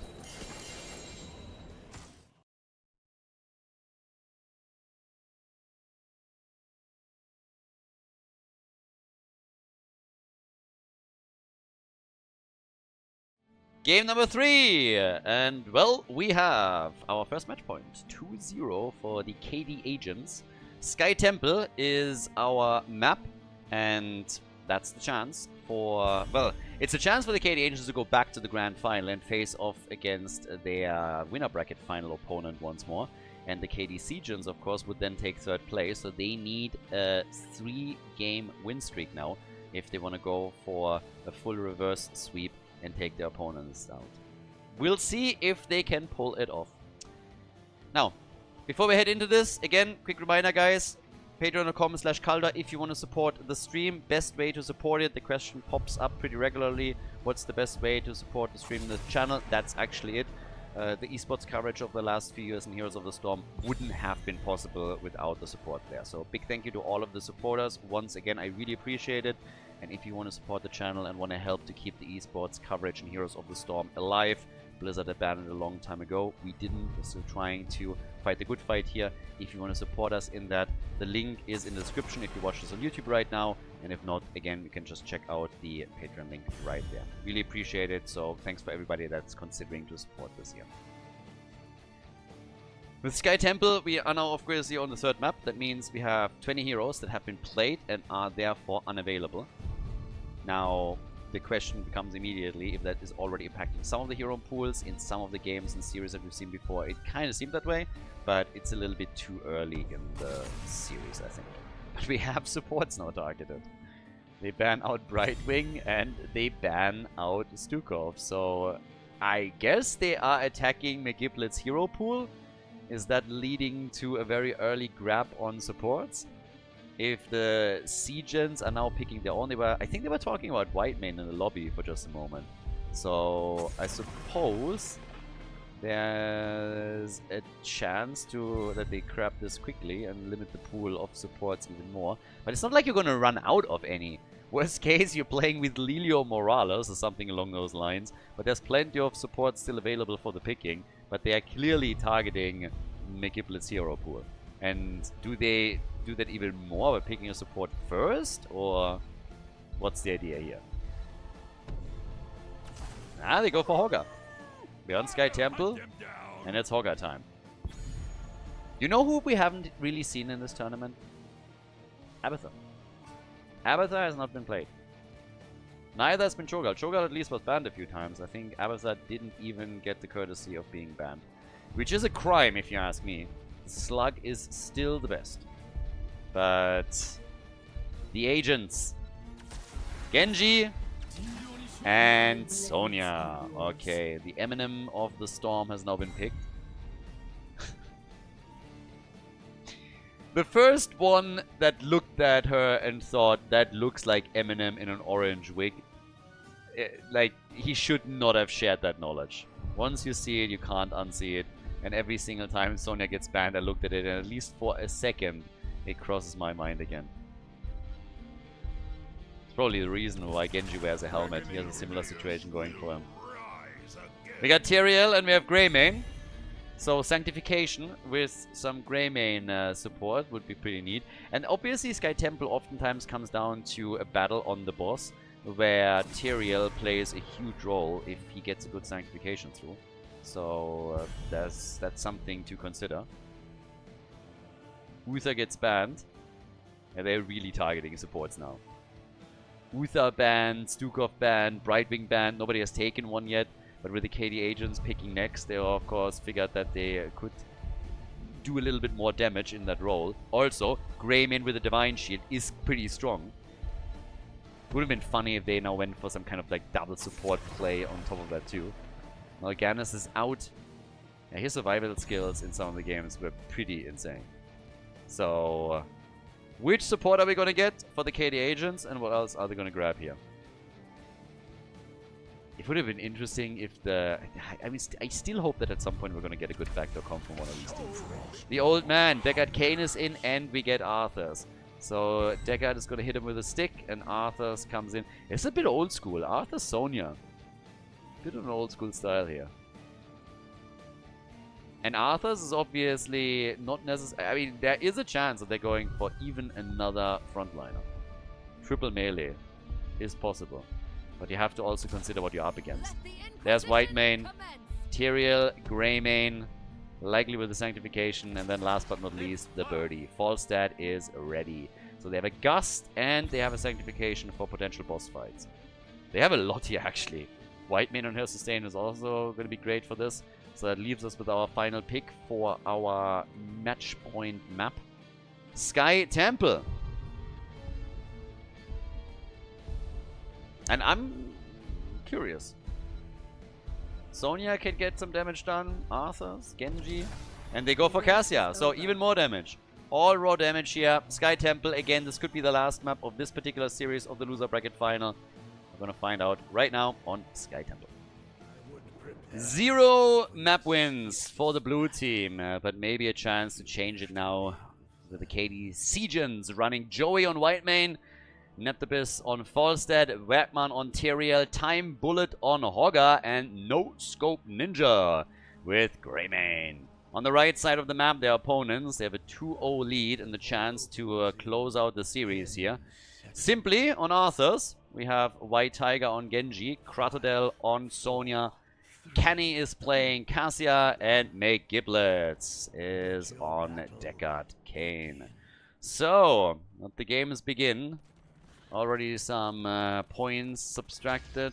Game number 3, and well, we have our first match point, 2-0 for the KD agents. Sky Temple is our map, and that's the chance for, well, it's a chance for the KD agents to go back to the grand final and face off against their winner bracket final opponent once more. And the KD Seagens, of course, would then take third place. So they need a 3-game win streak now if they want to go for a full reverse sweep and take their opponents out. We'll see if they can pull it off. Now, before we head into this, again, quick reminder, guys. Patreon.com/Khaldor if you want to support the stream. Best way to support it. The question pops up pretty regularly. What's the best way to support the stream and the channel? That's actually it. The esports coverage of the last few years in Heroes of the Storm wouldn't have been possible without the support there. So big thank you to all of the supporters. Once again, I really appreciate it. And if you want to support the channel and want to help to keep the esports coverage in Heroes of the Storm alive, Blizzard abandoned it a long time ago. We didn't. We're still trying to fight the good fight here. If you want to support us in that, the link is in the description if you watch this on YouTube right now. And if not, again, you can just check out the Patreon link right there. Really appreciate it. So thanks for everybody that's considering to support this here. With Sky Temple, we are now, of course, here on the third map. That means we have 20 heroes that have been played and are therefore unavailable. Now, the question becomes immediately if that is already impacting some of the hero pools in some of the games and series that we've seen before. It kind of seemed that way, but it's a little bit too early in the series, I think. But we have supports now targeted. They ban out Brightwing and they ban out Stukov. So I guess they are attacking McGiblet's hero pool. Is that leading to a very early grab on supports? If the Seagens are now picking their own, I think they were talking about Whitemane in the lobby for just a moment. So I suppose there's a chance that they grab this quickly and limit the pool of supports even more. But it's not like you're gonna run out of any. Worst case, you're playing with Lilio Morales or something along those lines. But there's plenty of supports still available for the picking. But they are clearly targeting McGiblet's hero pool. And do they do that even more by picking a support first? Or what's the idea here? Ah, they go for Hogger. We're on Sky Temple, and it's Hogger time. You know who we haven't really seen in this tournament? Abathur. Abathur has not been played. Neither has been Cho'Gath. Cho'Gath at least was banned a few times. I think Abathur didn't even get the courtesy of being banned. Which is a crime, if you ask me. Slug is still the best. But the agents. Genji and Sonya. Okay, the Eminem of the Storm has now been picked. The first one that looked at her and thought, that looks like Eminem in an orange wig. Like, he should not have shared that knowledge. Once you see it, you can't unsee it. And every single time Sonya gets banned, I looked at it, and at least for a second, it crosses my mind again. It's probably the reason why Genji wears a helmet. He has a similar situation going for him. We got Tyrael and we have Greymane. So Sanctification with some Greymane support would be pretty neat. And obviously Sky Temple oftentimes comes down to a battle on the boss, where Tyrael plays a huge role if he gets a good Sanctification through. So that's something to consider. Uther gets banned. And they're really targeting supports now. Uther banned, Stukov banned, Brightwing banned. Nobody has taken one yet. But with the KD agents picking next, they of course figured that they could do a little bit more damage in that role. Also, Greymane with a Divine Shield is pretty strong. Would have been funny if they now went for some kind of like double support play on top of that too. Now Gannis is out. Yeah, his survival skills in some of the games were pretty insane. So, which support are we going to get for the KD agents, and what else are they going to grab here? It would have been interesting if the... I mean, I still hope that at some point we're going to get a good factor come from one of these teams. The old man, Deckard Cain is in, and we get Arthur's. So Deckard is going to hit him with a stick, and Arthur's comes in. It's a bit old school. Arthur Sonya. Bit of an old school style here. And Arthur's is obviously not necessary. I mean, there is a chance that they're going for even another frontliner. Triple melee is possible. But you have to also consider what you're up against. There's Whitemane, Tyrael, Greymane, likely with the Sanctification, and then last but not least, the Birdie. Falstad is ready. So they have a Gust, and they have a Sanctification for potential boss fights. They have a lot here, actually. Whitemane on her sustain is also going to be great for this. So that leaves us with our final pick for our match point map. Sky Temple. And I'm curious. Sonya can get some damage done. Arthur's, Genji. And they go for Cassia. So even more damage. All raw damage here. Sky Temple. Again, this could be the last map of this particular series of the loser bracket final. We're going to find out right now on Sky Temple. 0 map wins for the blue team. But maybe a chance to change it now. With the KD Seagens running Joey on Whitemane. Neptibus on Falstad, Wagman on Tyrael, Time Bullet on Hogger, and No Scope Ninja with Greymane. On the right side of the map, their opponents, they have a 2-0 lead and the chance to close out the series here. Simply, on Arthur's, we have White Tiger on Genji, Kratodel on Sonya, Kenny is playing Cassia, and Make Giblets is on Deckard Kane. So, let the games begin. Already some points subtracted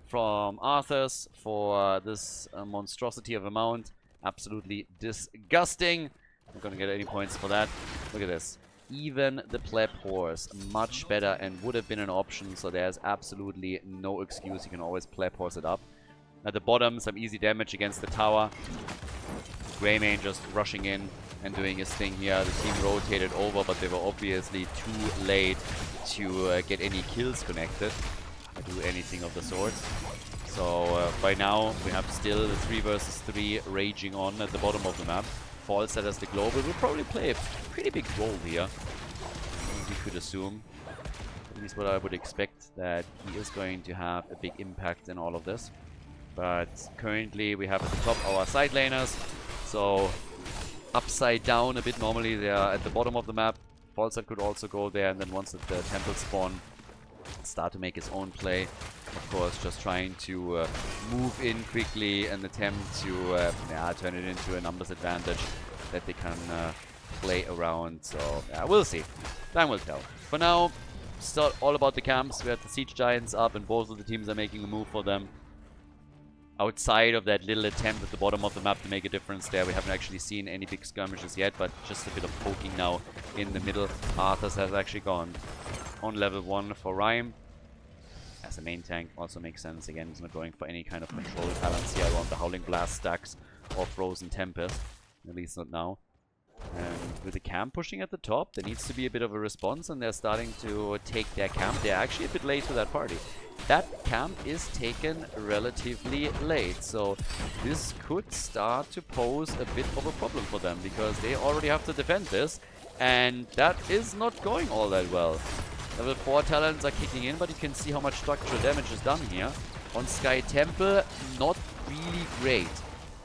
from Arthur's for this monstrosity of amount. Absolutely disgusting. Not gonna get any points for that. Look at this. Even the pleb horse, much better and would have been an option. So there's absolutely no excuse. You can always pleb horse it up. At the bottom, some easy damage against the tower. Greymane just rushing in and doing his thing here. The team rotated over, but they were obviously too late to get any kills connected or do anything of the sort. So by now we have still the 3 versus 3 raging on at the bottom of the map. Falstad as the global will probably play a pretty big role here. We could assume, at least what I would expect, that he is going to have a big impact in all of this. But currently we have at the top our side laners, so upside down a bit. Normally they are at the bottom of the map. Falstad could also go there, and then once the temple spawn, start to make his own play. Of course, just trying to move in quickly and attempt to turn it into a numbers advantage that they can play around. So yeah, we'll see. Time will tell. For now, still all about the camps. We have the Siege Giants up, and both of the teams are making a move for them. Outside of that little attempt at the bottom of the map to make a difference there, we haven't actually seen any big skirmishes yet, but just a bit of poking now in the middle. Arthur's has actually gone on level 1 for Rhyme. As a main tank, also makes sense. Again, he's not going for any kind of control balance here around the Howling Blast stacks or Frozen Tempest. At least not now. And with the camp pushing at the top, there needs to be a bit of a response, and they're starting to take their camp. They're actually a bit late to that party. That camp is taken relatively late, so this could start to pose a bit of a problem for them, because they already have to defend this, and that is not going all that well. Level 4 talents are kicking in, but you can see how much structural damage is done here. On Sky Temple, not really great.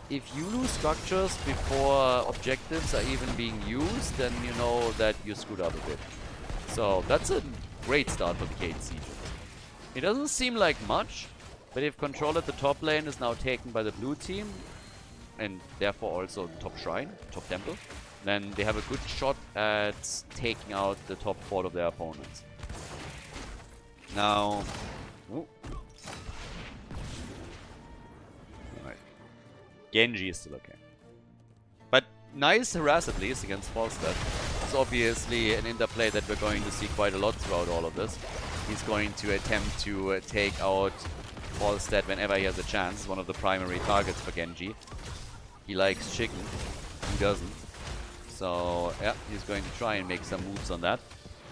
If you lose structures before objectives are even being used, then you know that you screwed up a bit. So that's a great start for the KD Seagens. It doesn't seem like much, but if control at the top lane is now taken by the blue team, and therefore also the top shrine, top temple, then they have a good shot at taking out the top 4 of their opponents. Now, alright, Genji is still okay. But nice harass at least against Falstad. It's obviously an interplay that we're going to see quite a lot throughout all of this. He's going to attempt to take out Falstad whenever he has a chance. One of the primary targets for Genji. He likes chicken. He doesn't. So, yeah, he's going to try and make some moves on that.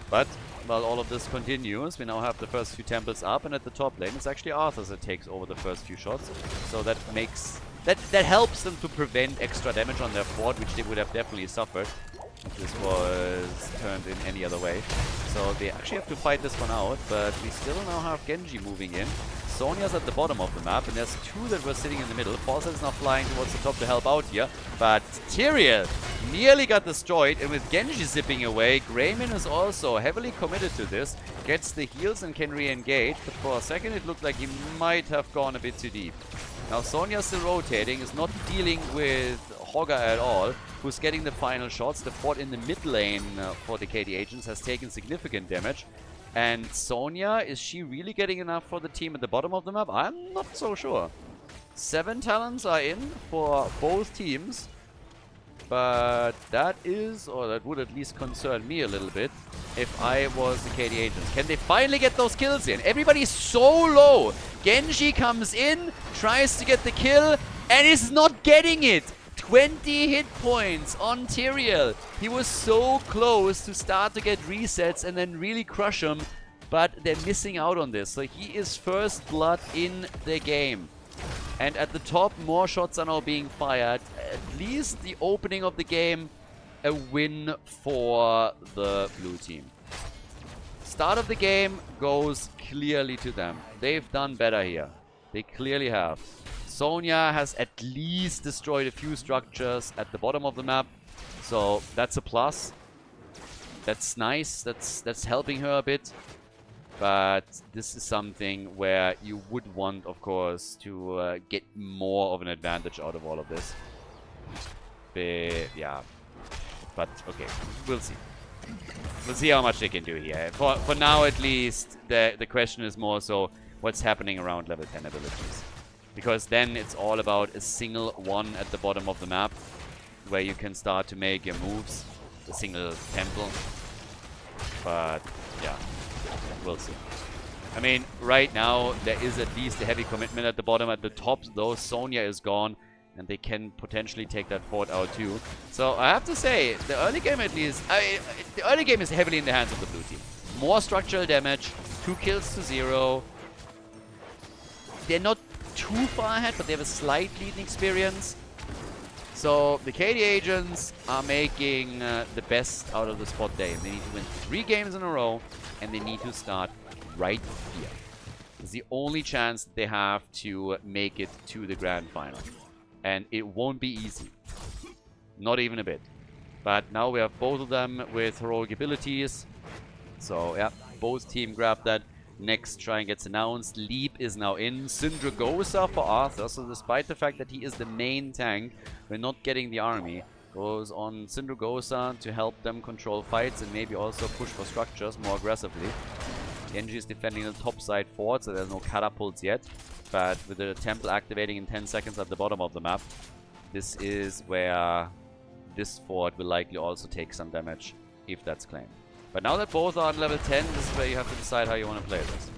But while all of this continues, we now have the first few temples up, and at the top lane, it's actually Arthur that takes over the first few shots. So that makes... That helps them to prevent extra damage on their fort, which they would have definitely suffered if this was turned in any other way. So they actually have to fight this one out, but we still now have Genji moving in. Sonya's at the bottom of the map, and there's 2 that were sitting in the middle. Falstad is now flying towards the top to help out here, but Tyrael nearly got destroyed, and with Genji zipping away, Greymane is also heavily committed to this, gets the heals and can re-engage, but for a second it looked like he might have gone a bit too deep. Now Sonya's still rotating, is not dealing with Hogger at all, who's getting the final shots. The fort in the mid lane for the KD Agents has taken significant damage. And Sonya, is she really getting enough for the team at the bottom of the map? I'm not so sure. 7 talents are in for both teams. But that is, or that would at least concern me a little bit if I was the KD agents. Can they finally get those kills in? Everybody's so low. Genji comes in, tries to get the kill, and is not getting it. 20 hit points on Tyrael. He was so close to start to get resets and then really crush him, but they're missing out on this. So he is first blood in the game. And at the top, more shots are now being fired. At least the opening of the game, a win for the blue team. Start of the game goes clearly to them. They've done better here. They clearly have. Sonya has at least destroyed a few structures at the bottom of the map. So that's a plus. That's nice. That's helping her a bit. But this is something where you would want, of course, to get more of an advantage out of all of this. Yeah. But, okay. We'll see. We'll see how much they can do here. For now, at least, the question is more so what's happening around level 10 abilities. Because then it's all about a single one at the bottom of the map where you can start to make your moves. A single temple. But, yeah. We'll see. I mean, right now, there is at least a heavy commitment at the bottom. At the top, though, Sonya is gone. And they can potentially take that fort out too. So, I have to say, the early game at least... the early game is heavily in the hands of the blue team. More structural damage. 2 kills to 0. They're not too far ahead, but they have a slight leading experience. So, the KD agents are making the best out of the spot day. They need to win 3 games in a row. And they need to start right here. It's the only chance they have to make it to the grand final. And it won't be easy. Not even a bit. But now we have both of them with heroic abilities. So, yeah, both team grab that. Next shrine gets announced. Leap is now in. Syndragosa for Arthur. So despite the fact that he is the main tank, we're not getting the army. Goes on Syndragosa to help them control fights and maybe also push for structures more aggressively. Genji is defending the top side fort, so there's no catapults yet. But with the temple activating in 10 seconds at the bottom of the map, this is where this fort will likely also take some damage if that's claimed. But now that both are on level 10, this is where you have to decide how you want to play this.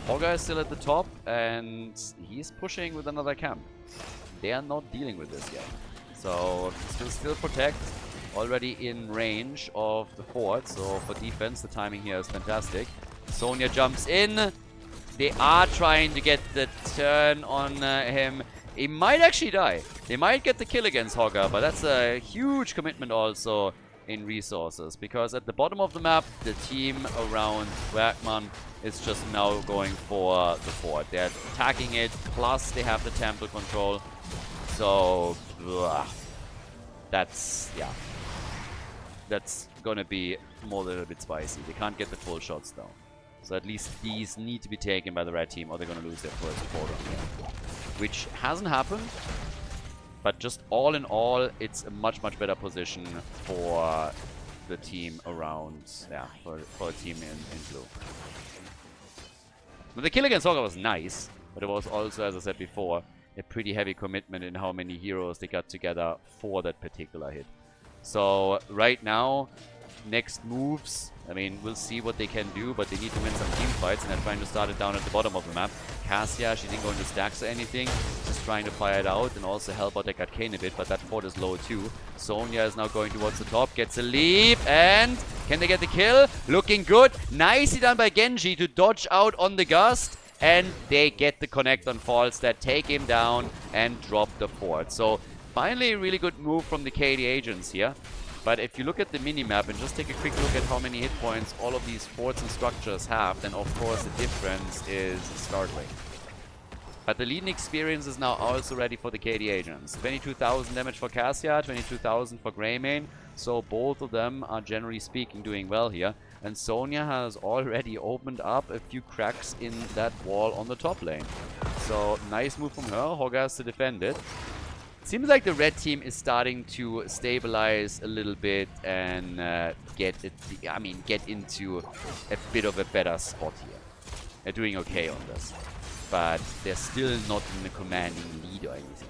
Hogger is still at the top and he's pushing with another camp. They are not dealing with this yet. So, this will still protect, already in range of the fort. So, for defense, the timing here is fantastic. Sonya jumps in. They are trying to get the turn on him. He might actually die. They might get the kill against Hogger, but that's a huge commitment also in resources. Because at the bottom of the map, the team around Werkman is just now going for the fort. They're attacking it, plus they have the temple control. So, that's, yeah. That's gonna be more than a bit spicy. They can't get the full shots though. So at least these need to be taken by the red team or they're gonna lose their first support on here. Which hasn't happened. But just all in all, it's a much, much better position for the team around, yeah, for a team in blue. But the kill against Hogger was nice, but it was also, as I said before, a pretty heavy commitment in how many heroes they got together for that particular hit. So right now, next moves, I mean, we'll see what they can do, but they need to win some team fights, and they're trying to start it down at the bottom of the map. Cassia, she didn't go into stacks or anything, just trying to fire it out and also help out Deckard Kane a bit, but that fort is low too. Sonya is now going towards the top, gets a leap, and can they get the kill? Looking good. Nicely done by Genji to dodge out on the gust, and they get the connect on Falstad, take him down, and drop the fort. So finally a really good move from the KD agents here. But if you look at the minimap and just take a quick look at how many hit points all of these forts and structures have, then of course the difference is startling. But the leading experience is now also ready for the KD agents. 22,000 damage for Cassia, 22,000 for Greymane. So both of them are generally speaking doing well here. And Sonya has already opened up a few cracks in that wall on the top lane. So nice move from her. Hogger has to defend it. Seems like the red team is starting to stabilize a little bit and get into a bit of a better spot here. They're doing okay on this. but they're still not in a commanding lead or anything.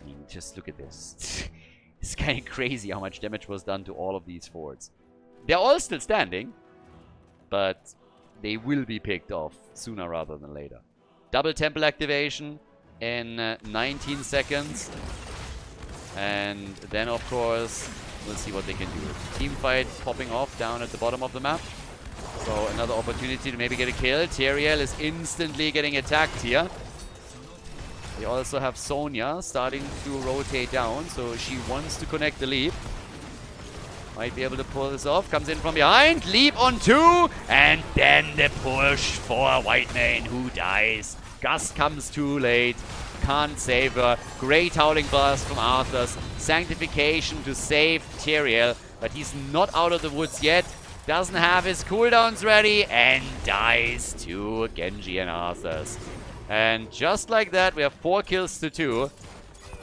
I mean, just look at this. It's kind of crazy how much damage was done to all of these forts. They're all still standing, but they will be picked off sooner rather than later. Double temple activation in 19 seconds. And then, of course, we'll see what they can do. Team fight popping off down at the bottom of the map. So another opportunity to maybe get a kill. Tyrael is instantly getting attacked here. They also have Sonya starting to rotate down, so she wants to connect the leap. Might be able to pull this off. Comes in from behind. Leap on 2. And then the push for Whitemane, who dies. Gust comes too late. Can't save her. Great Howling Blast from Arthas. Sanctification to save Tyrael. But he's not out of the woods yet. Doesn't have his cooldowns ready. And dies to Genji and Arthas. And just like that, we have 4 kills to 2.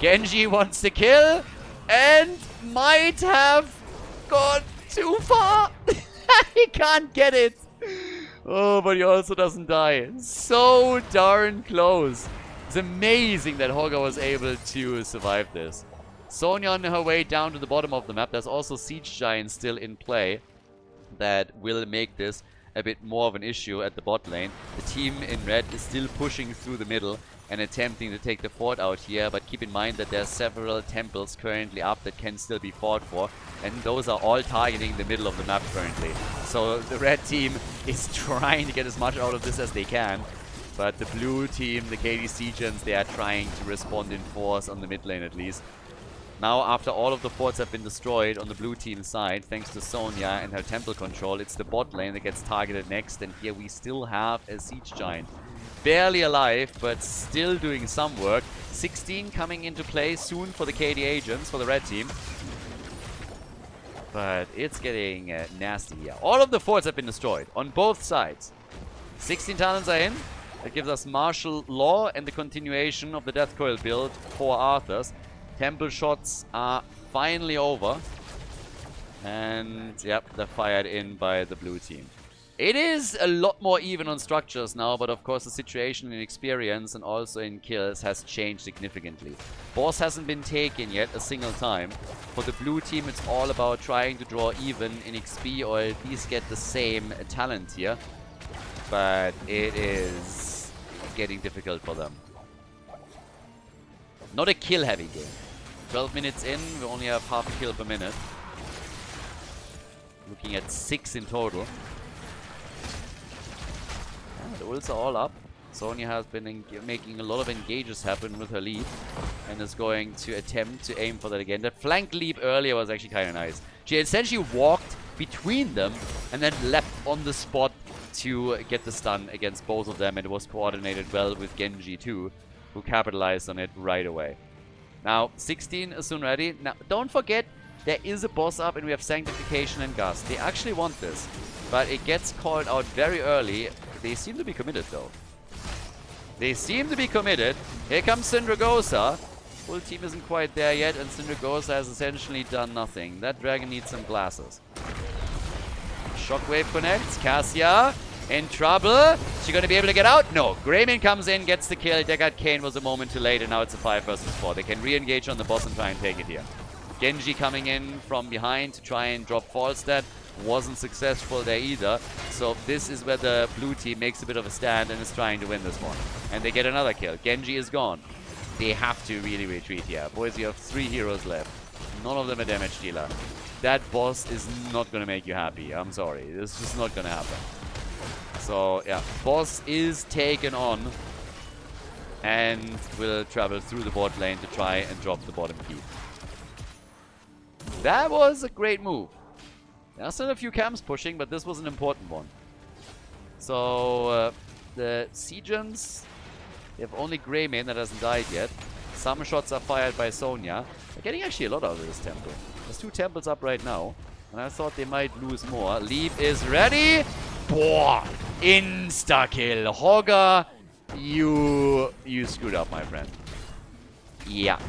Genji wants to kill. And might have gone too far. He can't get it. Oh, but he also doesn't die. So darn close. It's amazing that Hogger was able to survive this. Sonya on her way down to the bottom of the map. There's also Siege Giant still in play. That will make this a bit more of an issue at the bot lane. The team in red is still pushing through the middle and attempting to take the fort out here, but keep in mind that there are several temples currently up that can still be fought for, and those are all targeting the middle of the map currently. So the red team is trying to get as much out of this as they can, but the blue team, the KD Seagens, they are trying to respond in force on the mid lane at least. Now, after all of the forts have been destroyed on the blue team side, thanks to Sonya and her temple control, it's the bot lane that gets targeted next, and here we still have a Siege Giant. Barely alive, but still doing some work. 16 coming into play soon for the KD agents, for the red team. But it's getting nasty here. All of the forts have been destroyed, on both sides. 16 talents are in. That gives us martial law and the continuation of the Death Coil build for Arthas. Temple shots are finally over. And, yep, they're fired in by the blue team. It is a lot more even on structures now, but of course the situation in experience and also in kills has changed significantly. Boss hasn't been taken yet a single time. For the blue team, it's all about trying to draw even in XP or at least get the same talent here. But it is getting difficult for them. Not a kill-heavy game. 12 minutes in, we only have half a kill per minute. Looking at 6 in total. Yeah, the ults are all up. Sonya has been making a lot of engages happen with her leap. And is going to attempt to aim for that again. That flank leap earlier was actually kind of nice. She essentially walked between them and then leapt on the spot to get the stun against both of them. And it was coordinated well with Genji too, who capitalized on it right away. Now, 16 is soon ready. Now, don't forget, there is a boss up and we have Sanctification and Gust. They actually want this, but it gets called out very early. They seem to be committed, though. They seem to be committed. Here comes Syndragosa. Full team isn't quite there yet, and Syndragosa has essentially done nothing. That dragon needs some glasses. Shockwave connects. Cassia in trouble. She gonna be able to get out? No. Greymane comes in, gets the kill. Deckard Cain was a moment too late, and now it's a 5 versus 4. They can re-engage on the boss and try and take it here. Genji coming in from behind to try and drop Falstad. Wasn't successful there either. So this is where the blue team makes a bit of a stand and is trying to win this one. And they get another kill. Genji is gone. They have to really retreat here. Boys, you have 3 heroes left. None of them a damage dealer. That boss is not gonna make you happy. I'm sorry. This is just not gonna happen. So, yeah, boss is taken on and will travel through the bot lane to try and drop the bottom keep. That was a great move. There are still a few camps pushing, but this was an important one. So, the Seagens, they have only Greymane that hasn't died yet. Some shots are fired by Sonya. They're getting actually a lot out of this temple. There's 2 temples up right now, and I thought they might lose more. Leap is ready. Boah! Insta-kill. Hogger, you screwed up, my friend. Yeah.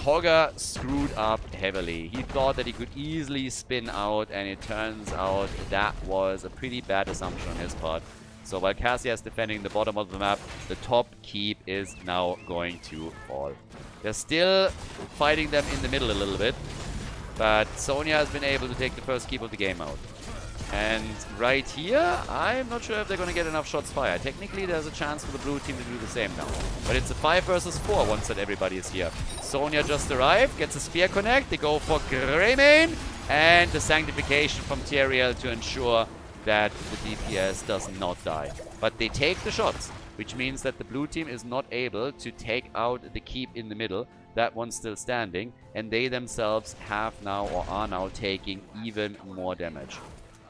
Hogger screwed up heavily. He thought that he could easily spin out, and it turns out that was a pretty bad assumption on his part. So while Cassia is defending the bottom of the map, the top keep is now going to fall. They're still fighting them in the middle a little bit, but Sonya has been able to take the first keep of the game out. And right here, I'm not sure if they're going to get enough shots fired. Technically, there's a chance for the blue team to do the same now. But it's a 5 versus 4 once that everybody is here. Sonya just arrived, gets a spear connect. They go for Greymane. And the sanctification from Tyrael to ensure that the DPS does not die. But they take the shots, which means that the blue team is not able to take out the keep in the middle. That one's still standing. And they themselves have now, or are now, taking even more damage.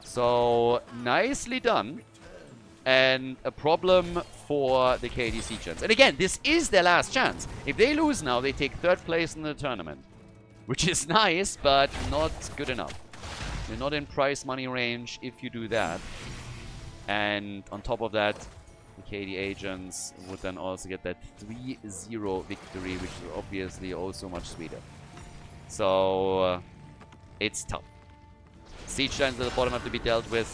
So, nicely done. And a problem for the KD Seagens. And again, this is their last chance. If they lose now, they take 3rd place in the tournament. Which is nice, but not good enough. You're not in prize money range if you do that. And on top of that, the KD Agents would then also get that 3-0 victory, which is obviously also much sweeter. So, it's tough. Siege Giants at the bottom have to be dealt with.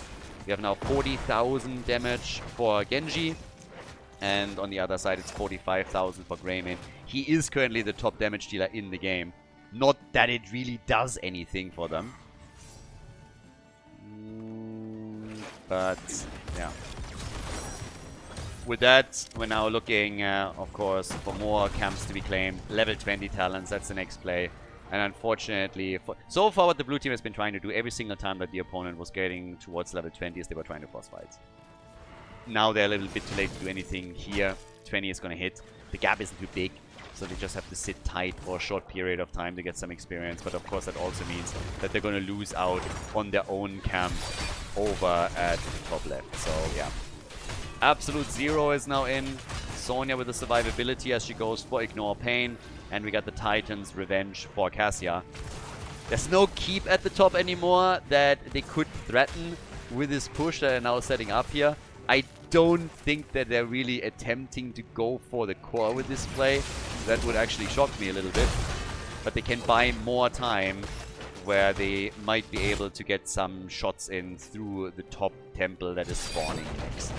We have now 40,000 damage for Genji. And on the other side, it's 45,000 for Greymane. He is currently the top damage dealer in the game. Not that it really does anything for them. But, yeah. With that, we're now looking, of course, for more camps to be claimed. Level 20 talents, that's the next play. And unfortunately, so far what the blue team has been trying to do every single time that the opponent was getting towards level 20 is they were trying to force fights. Now they're a little bit too late to do anything here. 20 is going to hit. The gap isn't too big, so they just have to sit tight for a short period of time to get some experience. But of course that also means that they're going to lose out on their own camp over at the top left. So yeah. Absolute Zero is now in. Sonya with the survivability as she goes for Ignore Pain. And we got the Titan's Revenge for Cassia. There's no keep at the top anymore that they could threaten with this push that they're now setting up here. I don't think that they're really attempting to go for the core with this play. That would actually shock me a little bit. But they can buy more time where they might be able to get some shots in through the top temple that is spawning next.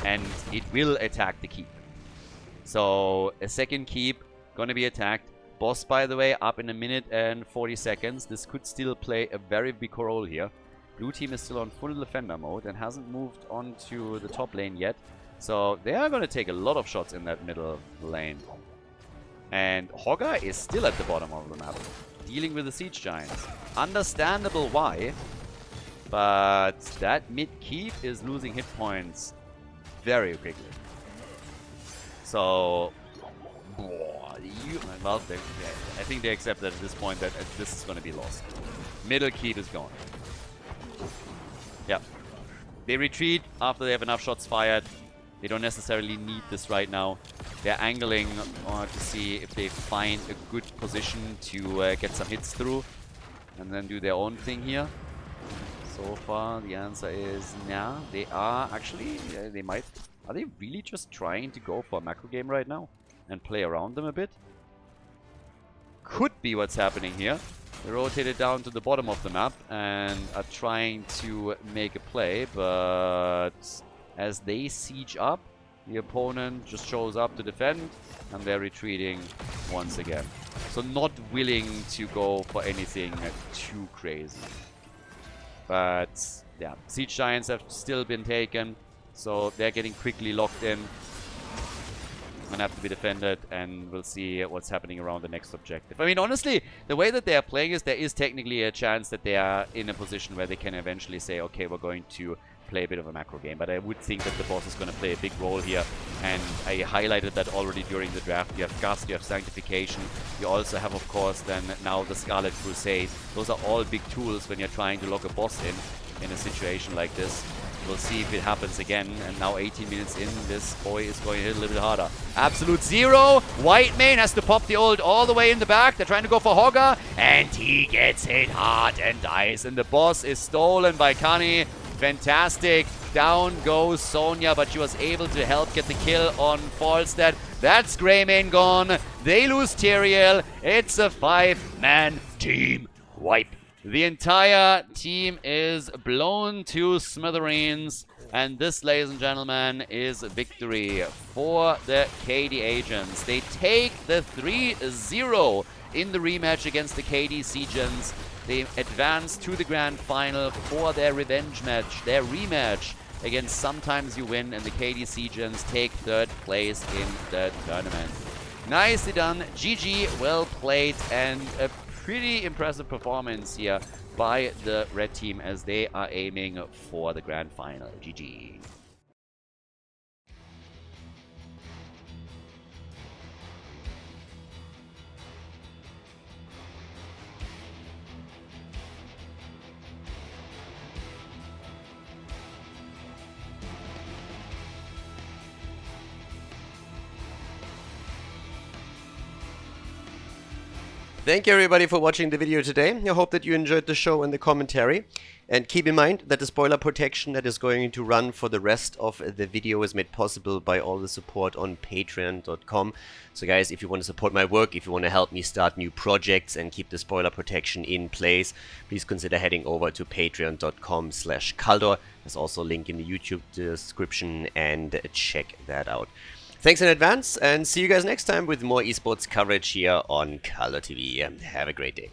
And it will attack the keep. So a second keep going to be attacked. Boss, by the way, up in a minute and 40 seconds. This could still play a very big role here. Blue team is still on full defender mode and hasn't moved on to the top lane yet. So they are going to take a lot of shots in that middle lane. And Hogger is still at the bottom of the map, dealing with the Siege Giants. Understandable why, but that mid keep is losing hit points very quickly. So, well, I think they accept that at this point that this is going to be lost. Middle keep is gone. Yeah. They retreat after they have enough shots fired. They don't necessarily need this right now. They're angling to see if they find a good position to get some hits through. And then do their own thing here. So far, the answer is nah. They are actually, they might. Are they really just trying to go for a macro game right now? And play around them a bit? Could be what's happening here. They rotated down to the bottom of the map and are trying to make a play, but as they siege up, the opponent just shows up to defend and they're retreating once again. So not willing to go for anything too crazy. But yeah, Siege Giants have still been taken, so they're getting quickly locked in. Gonna have to be defended, and we'll see what's happening around the next objective. I mean, honestly, the way that they are playing is there is technically a chance that they are in a position where they can eventually say, okay, we're going to play a bit of a macro game. But I would think that the boss is going to play a big role here, and I highlighted that already during the draft. You have Gust, you have Sanctification, you also have, of course, then now the Scarlet Crusade. Those are all big tools when you're trying to lock a boss in a situation like this. We'll see if it happens again. And now 18 minutes in, this boy is going to hit a little bit harder. Absolute Zero. Whitemane has to pop the ult all the way in the back. They're trying to go for Hogger. And he gets hit hard and dies. And the boss is stolen by Kani. Fantastic. Down goes Sonya, but she was able to help get the kill on Falstad. That's Greymane gone. They lose Tyrael. It's a 5-man team wipe. The entire team is blown to smithereens. And this, ladies and gentlemen, is a victory for the KD Agents. They take the 3-0 in the rematch against the KD Seagens. They advance to the grand final for their revenge match, their rematch against Sometimes You Win, and the KD Seagens take 3rd place in the tournament. Nicely done, GG, well played, and a pretty impressive performance here by the red team as they are aiming for the grand final. GG.
Thank you everybody for watching the video today. I hope that you enjoyed the show and the commentary. And keep in mind that the spoiler protection that is going to run for the rest of the video is made possible by all the support on patreon.com. So guys, if you want to support my work, if you want to help me start new projects and keep the spoiler protection in place, please consider heading over to patreon.com/Khaldor. There's also a link in the YouTube description, and check that out. Thanks in advance, and see you guys next time with more esports coverage here on Khaldor TV. Have a great day.